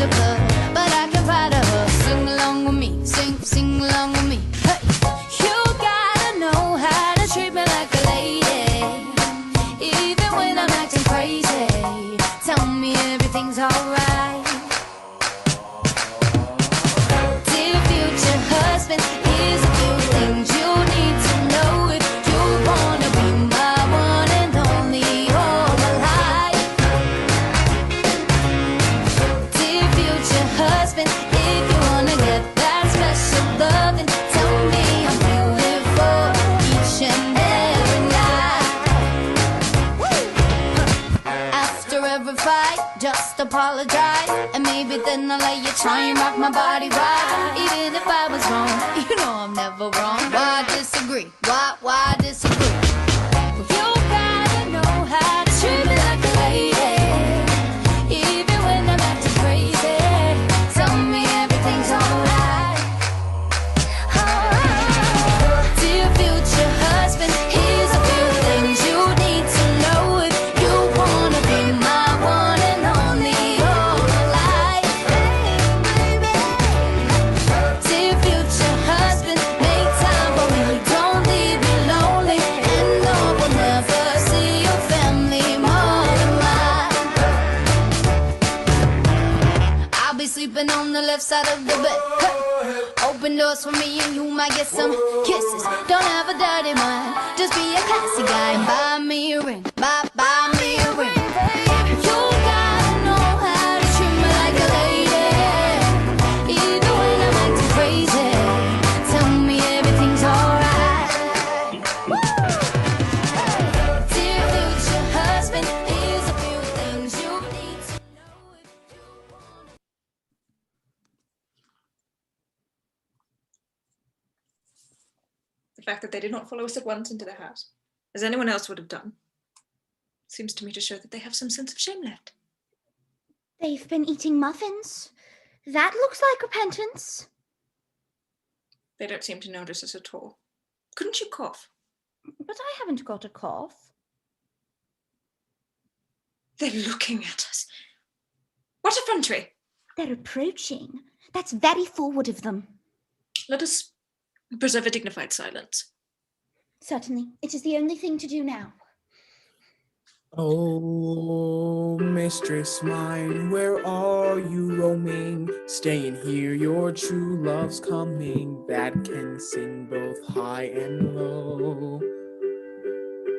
the club, but I can ride her. Sing along with me, sing along with me. Hey, you gotta know how to treat me like a lady, even when I'm acting crazy. Tell me everything's alright. Dear future husband, here's a few things you need to know if you wanna be my one and only all my life. Dear future husband, if you wanna get that special loving, tell me I'm beautiful each and every night. After every fight, just apologize, and maybe then I'll let you try and rock my body right. Even if I was wrong, you know I'm never wrong. Why disagree? Why disagree? You gotta know how to treat me like a lady, even when I'm acting crazy. Tell me everything's alright. Dear future husband, here's a few things you need to know if you wanna be my one and only all my life. Dear future husband, make time for me, don't leave me lonely, and no, we'll never see your family more than mine. I'll be sleeping on the left side of the bed. Hey. Open doors for me and you might get some kisses. Don't have a dirty mind, just be a classy guy and buy me a ring. Buy me a ring. You gotta know how to treat me like a lady, even when I'm acting crazy. Tell me everything's alright. Dear future husband, here's a few things you need to know if you wanna. The fact that they did not follow us at once into the house, as anyone else would have done, seems to me to show that they have some sense of shame left. They've been eating muffins. That looks like repentance. They don't seem to notice us at all. Couldn't you cough? But I haven't got a cough. They're looking at us. What effrontery! They're approaching. That's very forward of them. Let us preserve a dignified silence. Certainly. It is the only thing to do now. Oh, mistress mine, where are you roaming? Staying here, your true love's coming, that can sing both high and low.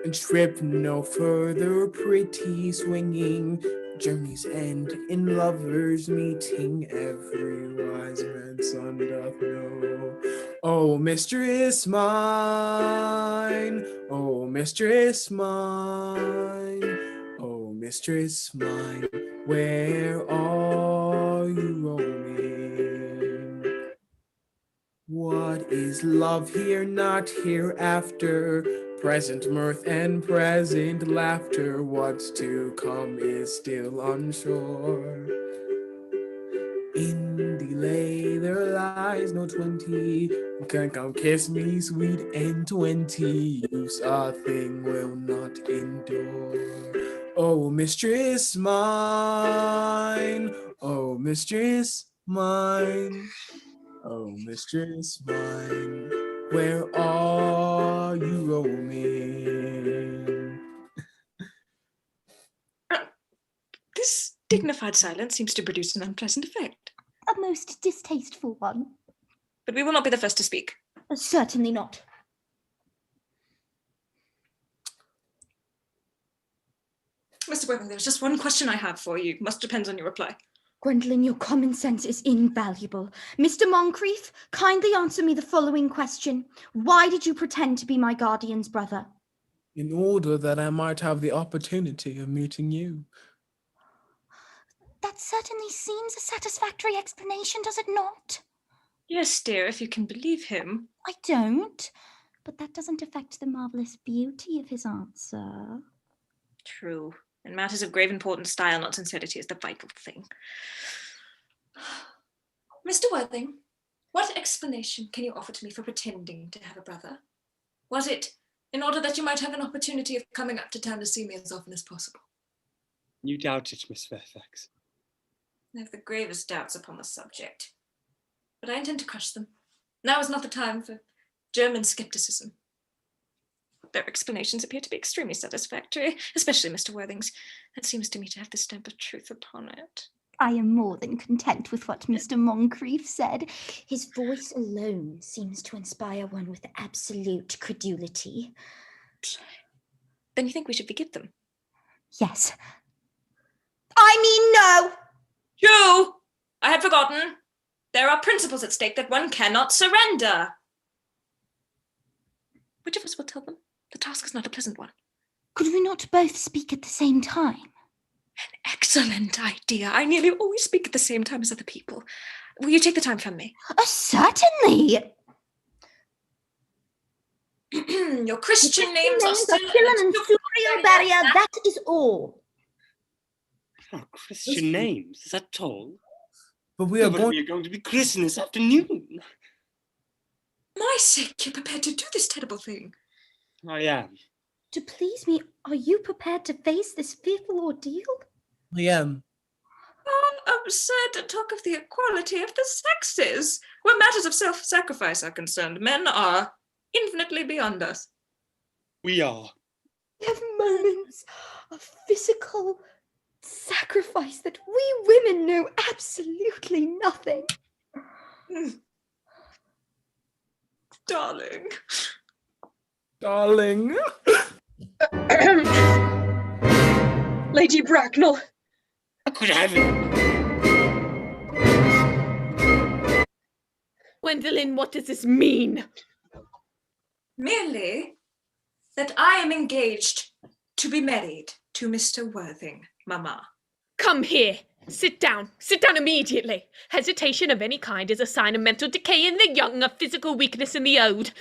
And trip no further, pretty swinging, journey's end in lovers meeting, every wise man's son doth know. Oh, mistress mine, oh, mistress mine, oh, mistress mine, where are you roaming? What is love here, not hereafter? Present mirth and present laughter. What's to come is still unsure. In delay there lies no 20. Can come kiss me, sweet and 20. Use a thing will not endure. Oh, mistress mine, oh, mistress mine, oh, mistress mine, where are you roaming? This dignified silence seems to produce an unpleasant effect. A most distasteful one. But we will not be the first to speak. Certainly not. Mr. Worthing, there's just one question I have for you. Must depend on your reply. Gwendolyn, your common sense is invaluable. Mr. Moncrief, kindly answer me the following question. Why did you pretend to be my guardian's brother? In order that I might have the opportunity of meeting you. That certainly seems a satisfactory explanation, does it not? Yes, dear, if you can believe him. I don't, but that doesn't affect the marvellous beauty of his answer. True. In matters of grave importance, style, not sincerity, is the vital thing. Mr. Worthing, what explanation can you offer to me for pretending to have a brother? Was it in order that you might have an opportunity of coming up to town to see me as often as possible? You doubt it, Miss Fairfax. I have the gravest doubts upon the subject, but I intend to crush them. Now is not the time for German skepticism. Their explanations appear to be extremely satisfactory, especially Mr. Worthing's. That seems to me to have the stamp of truth upon it. I am more than content with what Mr. Moncrief said. His voice alone seems to inspire one with absolute credulity. Then you think we should forgive them? Yes. I mean, no! True! I had forgotten. There are principles at stake that one cannot surrender. Which of us will tell them? The task is not a pleasant one. Could we not both speak at the same time? Excellent idea. I nearly always speak at the same time as other people. Will you take the time from me? Certainly! Your Christian names are still... and Florio Barrier, that is all. Oh, Christian names, is that all? But we are going to be christened this afternoon. For my sake, you're prepared to do this terrible thing. I am. To please me, are you prepared to face this fearful ordeal? I am. How absurd to talk of the equality of the sexes. Where matters of self-sacrifice are concerned, men are infinitely beyond us. We are. We have moments of physical sacrifice that we women know absolutely nothing. Darling. Darling. Lady Bracknell. I could have it. Gwendolyn, what does this mean? Merely that I am engaged to be married to Mr. Worthing, Mamma. Come here. Sit down. Sit down immediately. Hesitation of any kind is a sign of mental decay in the young, of physical weakness in the old.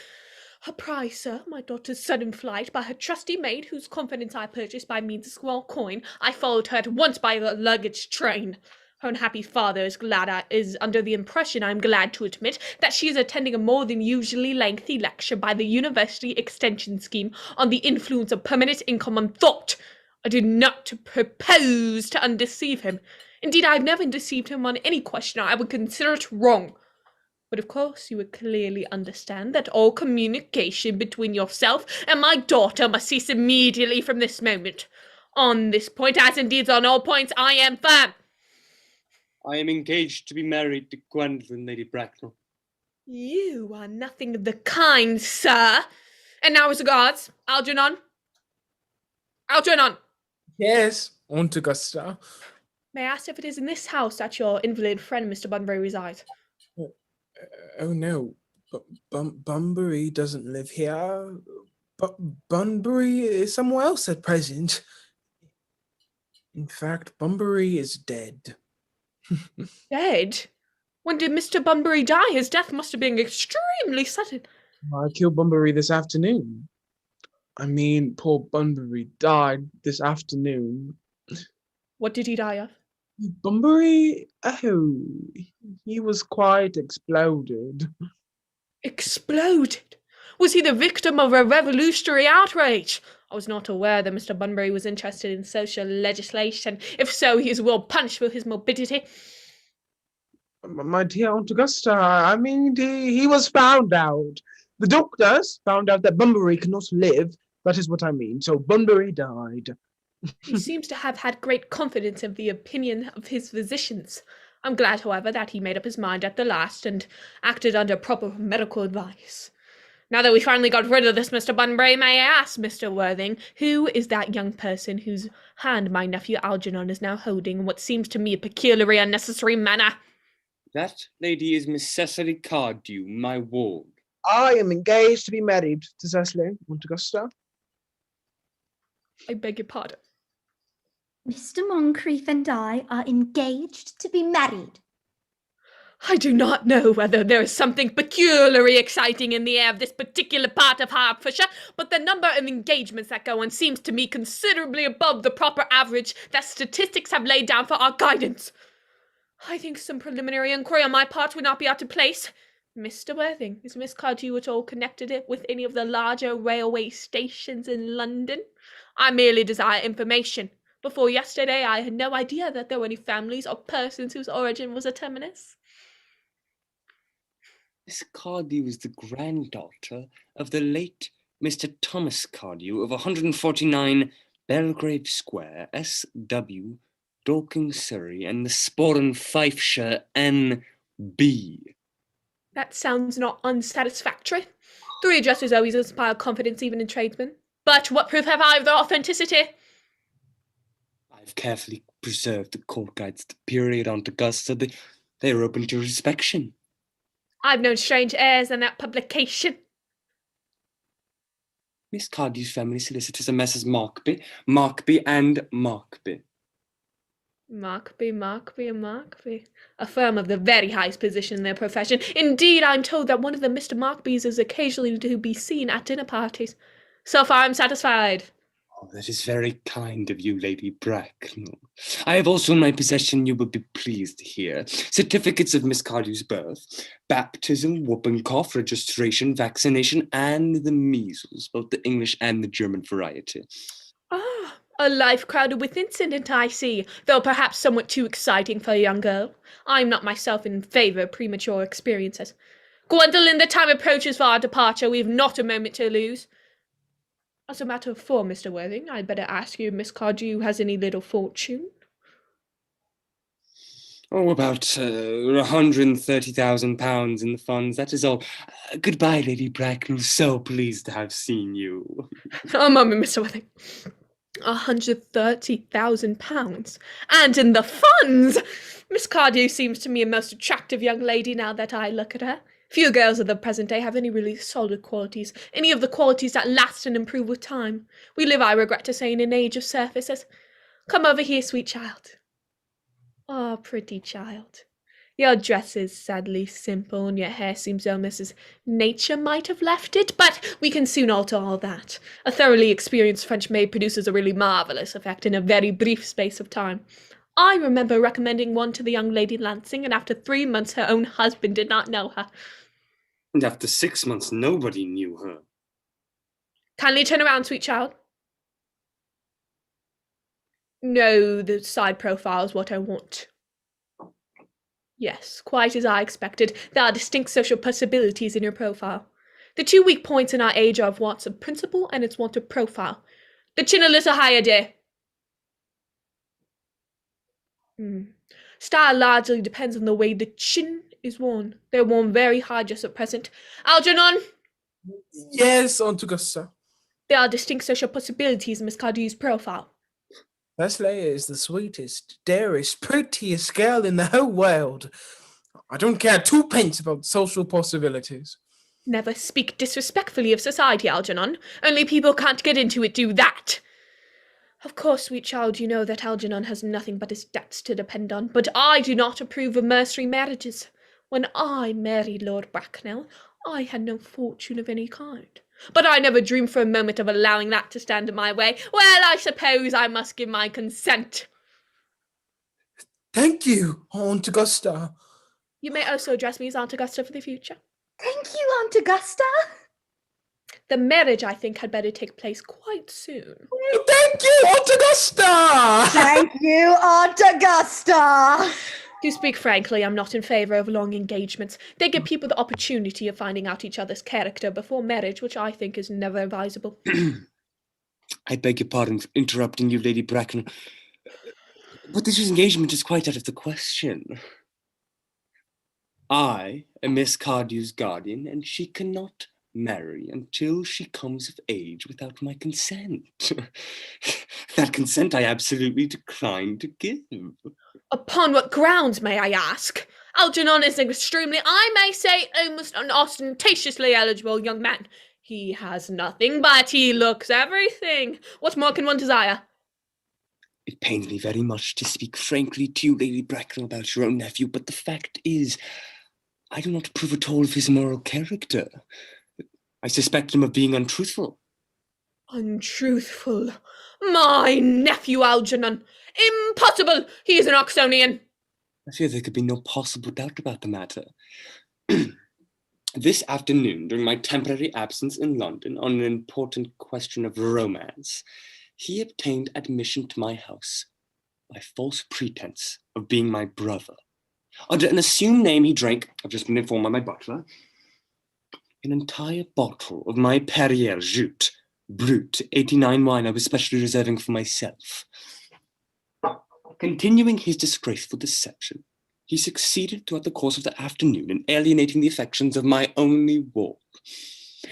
Apprise, sir, my daughter's sudden flight by her trusty maid, whose confidence I purchased by means of small coin. I followed her at once by a luggage train. Her unhappy father is under the impression, I am glad to admit, that she is attending a more than usually lengthy lecture by the University Extension Scheme on the influence of permanent income on thought. I do not propose to undeceive him. Indeed, I have never deceived him on any question. I would consider it wrong. But of course, you would clearly understand that all communication between yourself and my daughter must cease immediately from this moment. On this point, as indeed on all points, I am firm. I am engaged to be married to Gwendolyn, Lady Bracknell. You are nothing of the kind, sir. And now, as regards, Algernon. Algernon! Yes, Aunt Augusta. May I ask if it is in this house that your invalid friend, Mr. Bunbury, resides? Oh no, Bunbury doesn't live here. Bunbury is somewhere else at present. In fact, Bunbury is dead. Dead? When did Mr. Bunbury die? His death must have been extremely sudden. I killed Bunbury this afternoon. I mean, poor Bunbury died this afternoon. What did he die of? Bunbury? Oh, he was quite exploded. Exploded? Was he the victim of a revolutionary outrage? I was not aware that Mr. Bunbury was interested in social legislation. If so, he is well punished for his morbidity. My dear Aunt Augusta, I mean, he was found out. The doctors found out that Bunbury cannot live. That is what I mean. So Bunbury died. He seems to have had great confidence in the opinion of his physicians. I'm glad, however, that he made up his mind at the last and acted under proper medical advice. Now that we finally got rid of this Mr. Bunbury, may I ask, Mr. Worthing, who is that young person whose hand my nephew Algernon is now holding in what seems to me a peculiarly unnecessary manner? That lady is Miss Cecily Cardew, my ward. I am engaged to be married to Cecily, Aunt Augusta. I beg your pardon. Mr. Moncrief and I are engaged to be married. I do not know whether there is something peculiarly exciting in the air of this particular part of Hertfordshire, but the number of engagements that go on seems to me considerably above the proper average that statistics have laid down for our guidance. I think some preliminary inquiry on my part would not be out of place. Mr. Worthing, is Miss Cardew at all connected with any of the larger railway stations in London? I merely desire information. Before yesterday, I had no idea that there were any families or persons whose origin was a terminus. Miss Cardew is the granddaughter of the late Mr. Thomas Cardew of 149 Belgrave Square, SW, Dorking, Surrey, and the Sporran, Fifeshire, NB. That sounds not unsatisfactory. 3 addresses always inspire confidence even in tradesmen. But what proof have I of their authenticity? I've carefully preserved the court guides to the period Aunt Augusta. They are open to inspection. I've known strange airs in that publication. Miss Cardew's family solicitors are Messrs. Markby, and Markby. Markby. A firm of the very highest position in their profession. Indeed, I'm told that one of the Mr. Markbys is occasionally to be seen at dinner parties. So far, I'm satisfied. Oh, that is very kind of you, Lady Bracknell. I have also in my possession, you will be pleased to hear, certificates of Miss Cardew's birth, baptism, whooping cough, registration, vaccination, and the measles, both the English and the German variety. Ah, a life crowded with incident, I see, though perhaps somewhat too exciting for a young girl. I'm not myself in favour of premature experiences. Gwendolen, the time approaches for our departure. We have not a moment to lose. As a matter of form, Mr. Worthing, I'd better ask you if Miss Cardew has any little fortune. Oh, about £130,000 in the funds, that is all. Goodbye, Lady Bracknell, so pleased to have seen you. A moment, Mr. Worthing. £130,000. And in the funds! Miss Cardew seems to me a most attractive young lady now that I look at her. Few girls of the present day have any really solid qualities, any of the qualities that last and improve with time. We live, I regret to say, in an age of surfaces. Come over here, sweet child. Ah, pretty child. Your dress is sadly simple, and your hair seems almost as nature might have left it, but we can soon alter all that. A thoroughly experienced French maid produces a really marvellous effect in a very brief space of time. I remember recommending one to the young Lady Lansing, and after 3 months her own husband did not know her. And after 6 months, nobody knew her. Kindly turn around, sweet child. No, the side profile is what I want. Yes, quite as I expected. There are distinct social possibilities in your profile. The 2 weak points in our age are of wants of principle and its want of profile. The chin a little higher, dear. Style largely depends on the way the chin is worn. They're worn very high just at present. Algernon! Yes, Aunt Augusta. There are distinct social possibilities in Miss Cardew's profile. Leslie is the sweetest, dearest, prettiest girl in the whole world. I don't care 2 pence about social possibilities. Never speak disrespectfully of society, Algernon. Only people can't get into it do that. Of course, sweet child, you know that Algernon has nothing but his debts to depend on, but I do not approve of mercenary marriages. When I married Lord Bracknell, I had no fortune of any kind. But I never dreamed for a moment of allowing that to stand in my way. Well, I suppose I must give my consent. Thank you, Aunt Augusta. You may also address me as Aunt Augusta for the future. Thank you, Aunt Augusta. The marriage, I think, had better take place quite soon. Thank you, Aunt Augusta! Thank you, Aunt Augusta. To speak frankly, I'm not in favour of long engagements. They give people the opportunity of finding out each other's character before marriage, which I think is never advisable. I beg your pardon for interrupting you, Lady Bracknell, but this engagement is quite out of the question. I am Miss Cardew's guardian, and she cannot marry until she comes of age without my consent. That consent I absolutely decline to give. Upon what grounds, may I ask? Algernon is an extremely, I may say, almost an ostentatiously eligible young man. He has nothing, but he looks everything. What more can one desire? It pains me very much to speak frankly to you, Lady Bracknell, about your own nephew, but the fact is, I do not approve at all of his moral character. I suspect him of being untruthful. Untruthful? My nephew Algernon! Impossible! He is an Oxonian! I fear there could be no possible doubt about the matter. This afternoon, during my temporary absence in London on an important question of romance, he obtained admission to my house by false pretense of being my brother. Under an assumed name, he drank, I've just been informed by my butler, an entire bottle of my Perrier Jute Brut 89 wine I was specially reserving for myself. Continuing his disgraceful deception, he succeeded throughout the course of the afternoon in alienating the affections of my only ward.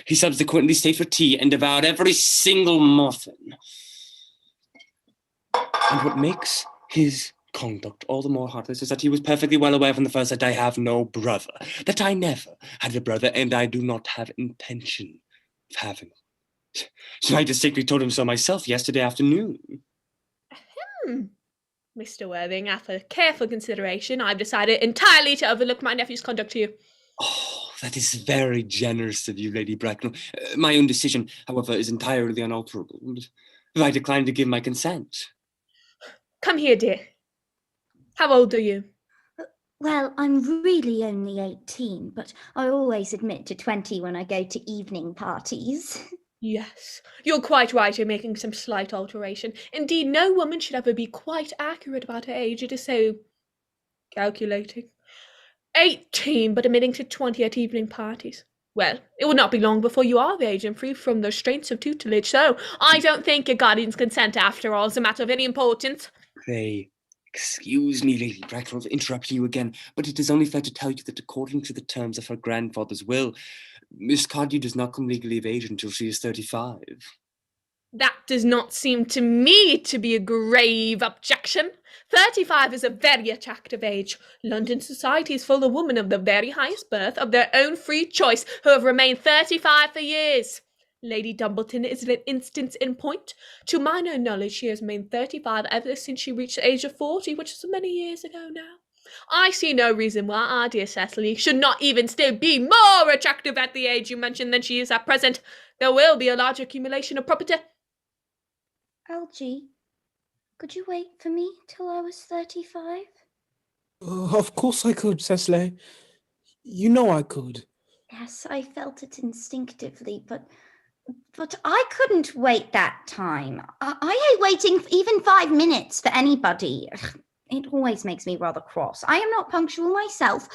He subsequently stayed for tea and devoured every single muffin. And what makes his conduct all the more heartless is that he was perfectly well aware from the first that I have no brother, that I never had a brother, and I do not have intention of having. So I distinctly told him so myself yesterday afternoon. Mr. Worthing, after careful consideration, I've decided entirely to overlook my nephew's conduct to you. Oh, that is very generous of you, Lady Bracknell. My own decision, however, is entirely unalterable. But I decline to give my consent. Come here, dear. How old are you? Well, I'm really only 18, but I always admit to 20 when I go to evening parties. Yes, you're quite right in making some slight alteration. Indeed, no woman should ever be quite accurate about her age. It is so calculating. 18, but admitting to 20 at evening parties. Well, it will not be long before you are of age and free from the restraints of tutelage, so I don't think your guardian's consent, after all, is a matter of any importance. Pray, excuse me, Lady Bracknell, for interrupting you again, but it is only fair to tell you that according to the terms of her grandfather's will, Miss Cardew does not come legally of age until she is 35. That does not seem to me to be a grave objection. 35 is a very attractive age. London society is full of women of the very highest birth, of their own free choice, who have remained 35 for years. Lady Dumbleton is an instance in point. To my known knowledge, she has remained 35 ever since she reached the age of 40, which is many years ago now. I see no reason why our dear Cecily should not even still be more attractive at the age you mentioned than she is at present. There will be a large accumulation of property. Algie, could you wait for me till I was 35? Of course I could, Cecily. You know I could. Yes, I felt it instinctively, but I couldn't wait that time. I hate waiting even 5 minutes for anybody. It always makes me rather cross. I am not punctual myself,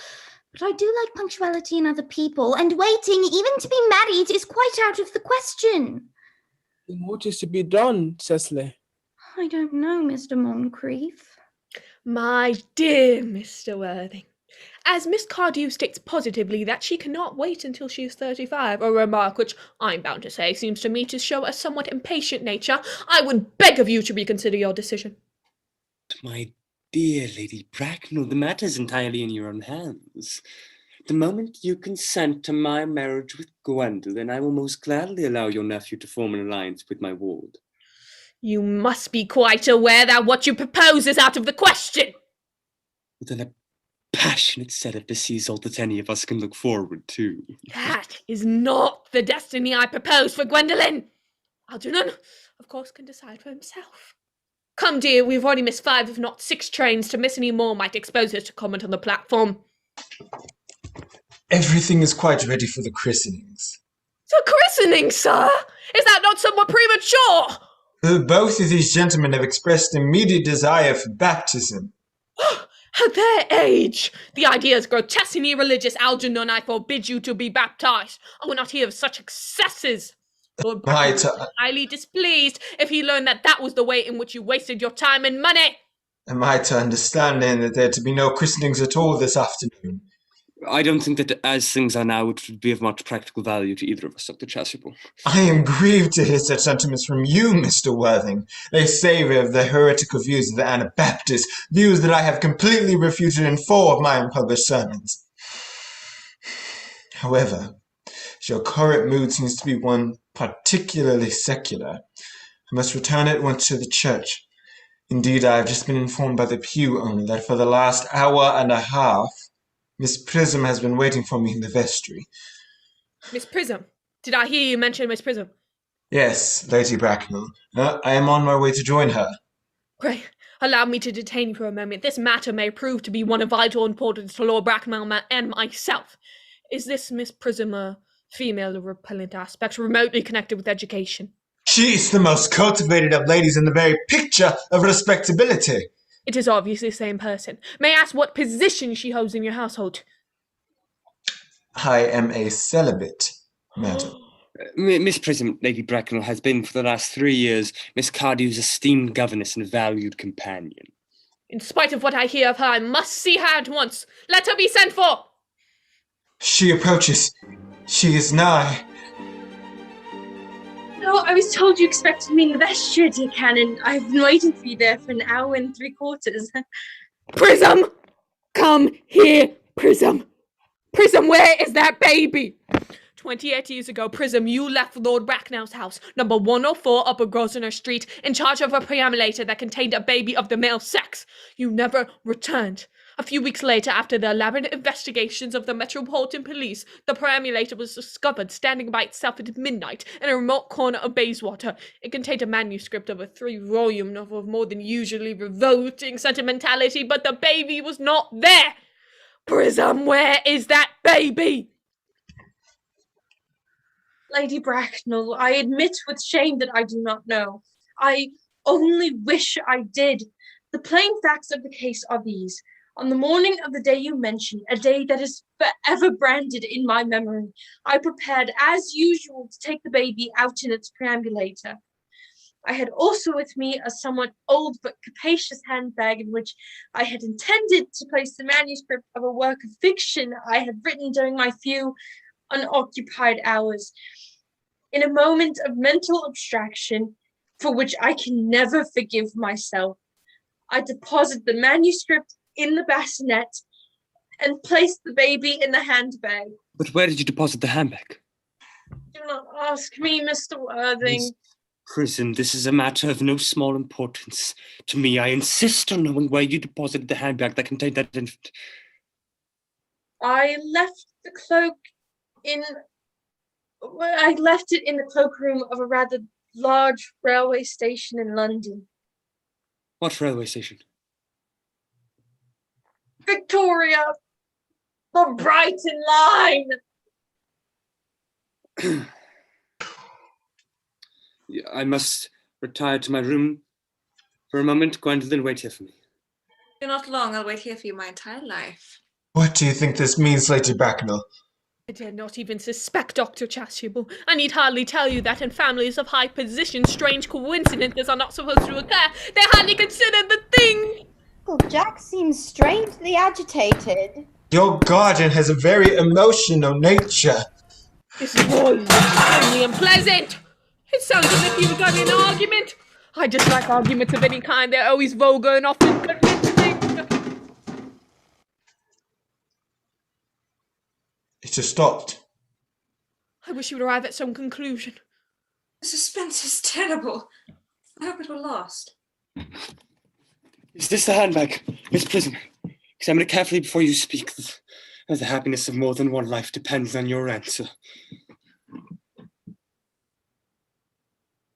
but I do like punctuality in other people, and waiting, even to be married, is quite out of the question. Then what is to be done, Cecily? I don't know, Mr. Moncrief. My dear Mr. Worthing, as Miss Cardew states positively that she cannot wait until she is 35, a remark which, I'm bound to say, seems to me to show a somewhat impatient nature, I would beg of you to reconsider your decision. My dear Lady Bracknell, the matter is entirely in your own hands. The moment you consent to my marriage with Gwendolen, I will most gladly allow your nephew to form an alliance with my ward. You must be quite aware that what you propose is out of the question. Then a passionate setup sees all that any of us can look forward to. That is not the destiny I propose for Gwendolen. Algernon, of course, can decide for himself. Come, dear, we've already missed 5, if not 6 trains. To miss any more might expose us to comment on the platform. Everything is quite ready for the christenings. The christening, sir? Is that not somewhat premature? Both of these gentlemen have expressed immediate desire for baptism. At their age! The idea is grotesque and irreligious. Algernon, I forbid you to be baptized. I will not hear of such excesses. Lord Bracknell would be highly displeased if he learned that that was the way in which you wasted your time and money. Am I to understand then that there are to be no christenings at all this afternoon? I don't think that as things are now, it would be of much practical value to either of us, Dr. Chasuble. I am grieved to hear such sentiments from you, Mr. Worthing. They savour of the heretical views of the Anabaptists, views that I have completely refuted in 4 of my unpublished sermons. However, as your current mood seems to be one particularly secular, I must return at once to the church. Indeed, I have just been informed by the pew owner that for the last hour and a half, Miss Prism has been waiting for me in the vestry. Miss Prism? Did I hear you mention Miss Prism? Yes, Lady Bracknell. I am on my way to join her. Pray, allow me to detain you for a moment. This matter may prove to be one of vital importance to Lord Bracknell and myself. Is this Miss Prism a female of repellent aspect, remotely connected with education? She is the most cultivated of ladies and the very picture of respectability. It is obviously the same person. May I ask what position she holds in your household? I am a celibate, madam. Miss Prism, Lady Bracknell, has been for the last 3 years Miss Cardew's esteemed governess and valued companion. In spite of what I hear of her, I must see her at once. Let her be sent for! She approaches. She is nigh. No, I was told you expected me in the vestry, dear Canon. I've been waiting for you there for an hour and 3/4. Prism! Come here, Prism! Prism, where is that baby? 28 years ago, Prism, you left Lord Bracknell's house, number 104 Upper Grosvenor Street, in charge of a preambulator that contained a baby of the male sex. You never returned. A few weeks later, after the elaborate investigations of the Metropolitan Police, the perambulator was discovered standing by itself at midnight in a remote corner of Bayswater. It contained a manuscript of a 3-volume novel of more than usually revolting sentimentality, but the baby was not there. Prism, where is that baby? Lady Bracknell, I admit with shame that I do not know. I only wish I did. The plain facts of the case are these. On the morning of the day you mention, a day that is forever branded in my memory, I prepared as usual to take the baby out in its perambulator. I had also with me a somewhat old but capacious handbag in which I had intended to place the manuscript of a work of fiction I had written during my few unoccupied hours. In a moment of mental abstraction, for which I can never forgive myself, I deposited the manuscript in the bassinet and placed the baby in the handbag. But where did you deposit the handbag? Do not ask me, Mr. Worthing. Miss Prism, this is a matter of no small importance to me. I insist on knowing where you deposited the handbag that contained that infant. I left the cloak in... I left it in the cloakroom of a rather large railway station in London. What railway station? Victoria! The Brighton line! I must retire to my room for a moment. Gwendolen, wait here for me. You're not long. I'll wait here for you my entire life. What do you think this means, Lady Bracknell? I dare not even suspect Dr. Chasuble. I need hardly tell you that in families of high position, strange coincidences are not supposed to occur. They hardly consider the thing. Uncle Jack seems strangely agitated. Your guardian has a very emotional nature. This voice is extremely unpleasant. It sounds as if you've got in an argument. I dislike arguments of any kind. They're always vulgar and often convincing. It has stopped. I wish you would arrive at some conclusion. The suspense is terrible. I hope it will last. Is this the handbag, Miss Prism? Examine it carefully before you speak. The happiness of more than one life depends on your answer.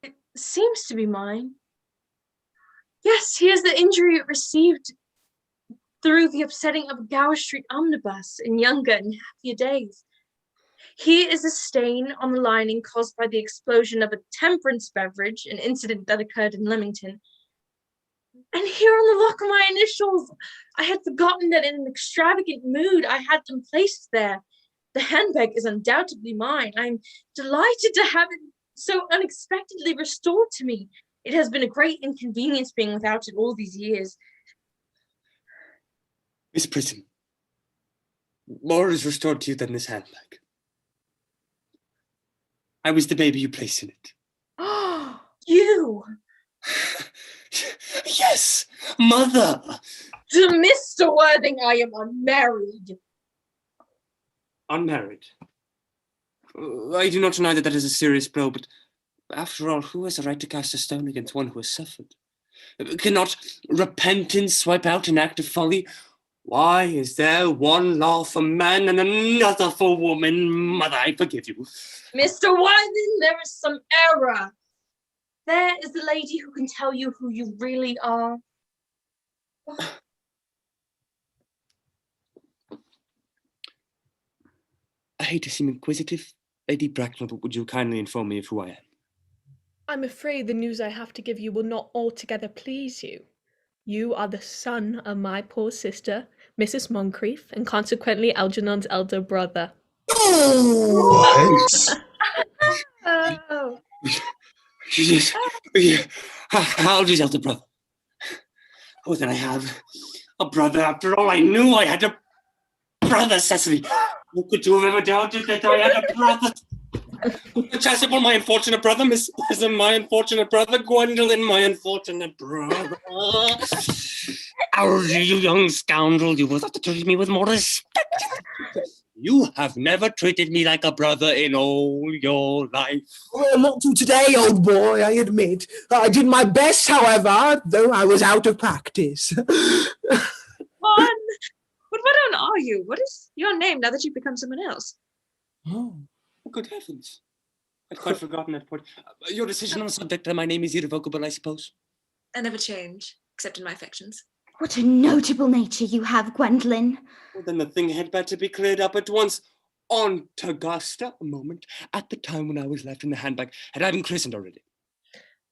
It seems to be mine. Yes, here's the injury it received through the upsetting of a Gower Street omnibus in younger and happier days. Here is a stain on the lining caused by the explosion of a temperance beverage, an incident that occurred in Leamington. And here on the lock are my initials. I had forgotten that in an extravagant mood I had them placed there. The handbag is undoubtedly mine. I'm delighted to have it so unexpectedly restored to me. It has been a great inconvenience being without it all these years. Miss Prism, more is restored to you than this handbag. I was the baby you placed in it. You! Yes, mother! To Mr. Worthing, I am unmarried. Unmarried? I do not deny that is a serious blow, but after all, who has a right to cast a stone against one who has suffered? Cannot repentance wipe out an act of folly? Why is there one law for man and another for woman? Mother, I forgive you. Mr. Worthing, there is some error. There is the lady who can tell you who you really are. I hate to seem inquisitive, Lady Bracknell, but would you kindly inform me of who I am? I'm afraid the news I have to give you will not altogether please you. You are the son of my poor sister, Mrs. Moncrief, and consequently Algernon's elder brother. What? Oh. Yes. Yeah. How old is elder brother? Oh, then I have a brother. After all, I knew I had a brother, Cecily. Who could you have ever doubted that I had a brother? Chasuble, my unfortunate brother. Miss Pleasant, my unfortunate brother. Gwendolen, my unfortunate brother. Algy, you young scoundrel, you will have to treat me with more respect. You have never treated me like a brother in all your life. Well, not to today, old boy, I admit. I did my best, however, though I was out of practice. One. But what on are you? What is your name now that you've become someone else? Oh, good heavens. I'd quite forgotten that part. Your decision on the subject of my name is irrevocable, I suppose. I never change, except in my affections. What a notable nature you have, Gwendolen. Well, then the thing had better be cleared up at once. On to Augusta, a moment. At the time when I was left in the handbag, had I been christened already?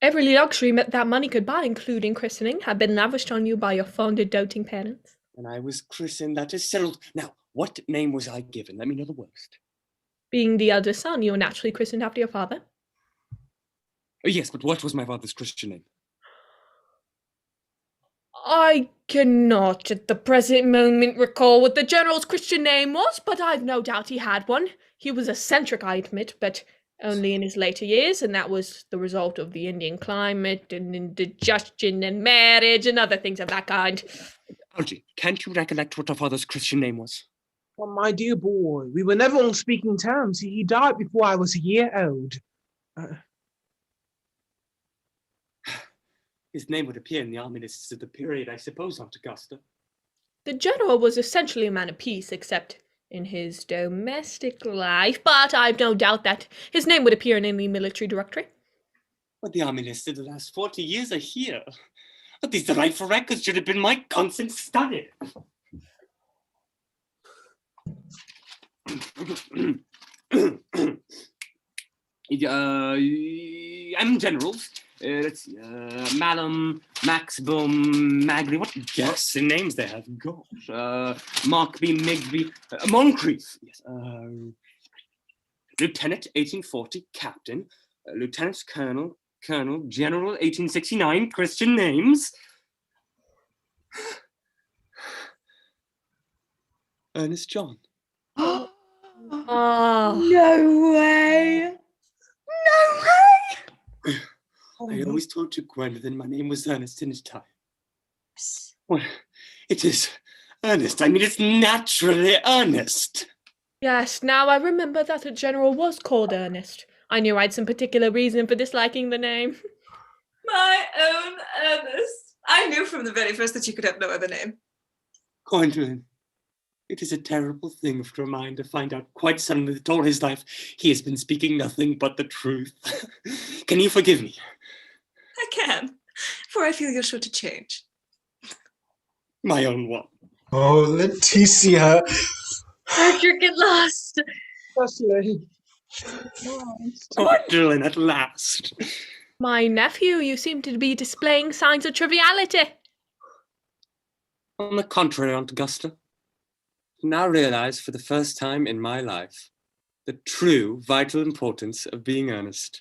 Every luxury that money could buy, including christening, had been lavished on you by your fond and doting parents. When I was christened, that is settled. Now, what name was I given? Let me know the worst. Being the eldest son, you were naturally christened after your father. Yes, but what was my father's Christian name? I cannot at the present moment recall what the general's Christian name was, but I've no doubt he had one. He was eccentric, I admit, but only in his later years, and that was the result of the Indian climate and indigestion and marriage and other things of that kind. Algy, can't you recollect what our father's Christian name was? Well, my dear boy, we were never on speaking terms. He died before I was a year old. His name would appear in the army lists of the period, I suppose, Aunt Augusta. The general was essentially a man of peace, except in his domestic life, but I've no doubt that his name would appear in any military directory. But the army lists of the last 40 years are here. But these delightful records should have been my constant study. I'm generals. Let's see, Malum, Maxbum, Magri, what ghastly names they have. Gosh. Markby, Migby, Moncrief. Yes. Lieutenant, 1840, Captain. Lieutenant Colonel, Colonel, General, 1869, Christian names. Ernest John. Oh. No way! No way! I always told you, Gwendolen, my name was Ernest in his time. Well, it is Ernest. I mean, it's naturally Ernest. Yes, now I remember that the general was called Ernest. I knew I had some particular reason for disliking the name. My own Ernest. I knew from the very first that you could have no other name. Gwendolen, it is a terrible thing for a man to find out quite suddenly that all his life he has been speaking nothing but the truth. Can you forgive me? I can, for I feel you're sure to change. My own one. Oh, Leticia. Patrick at last. Cecily. Gwendolen, at last. My nephew, you seem to be displaying signs of triviality. On the contrary, Aunt Augusta, I now realize for the first time in my life the true vital importance of being earnest.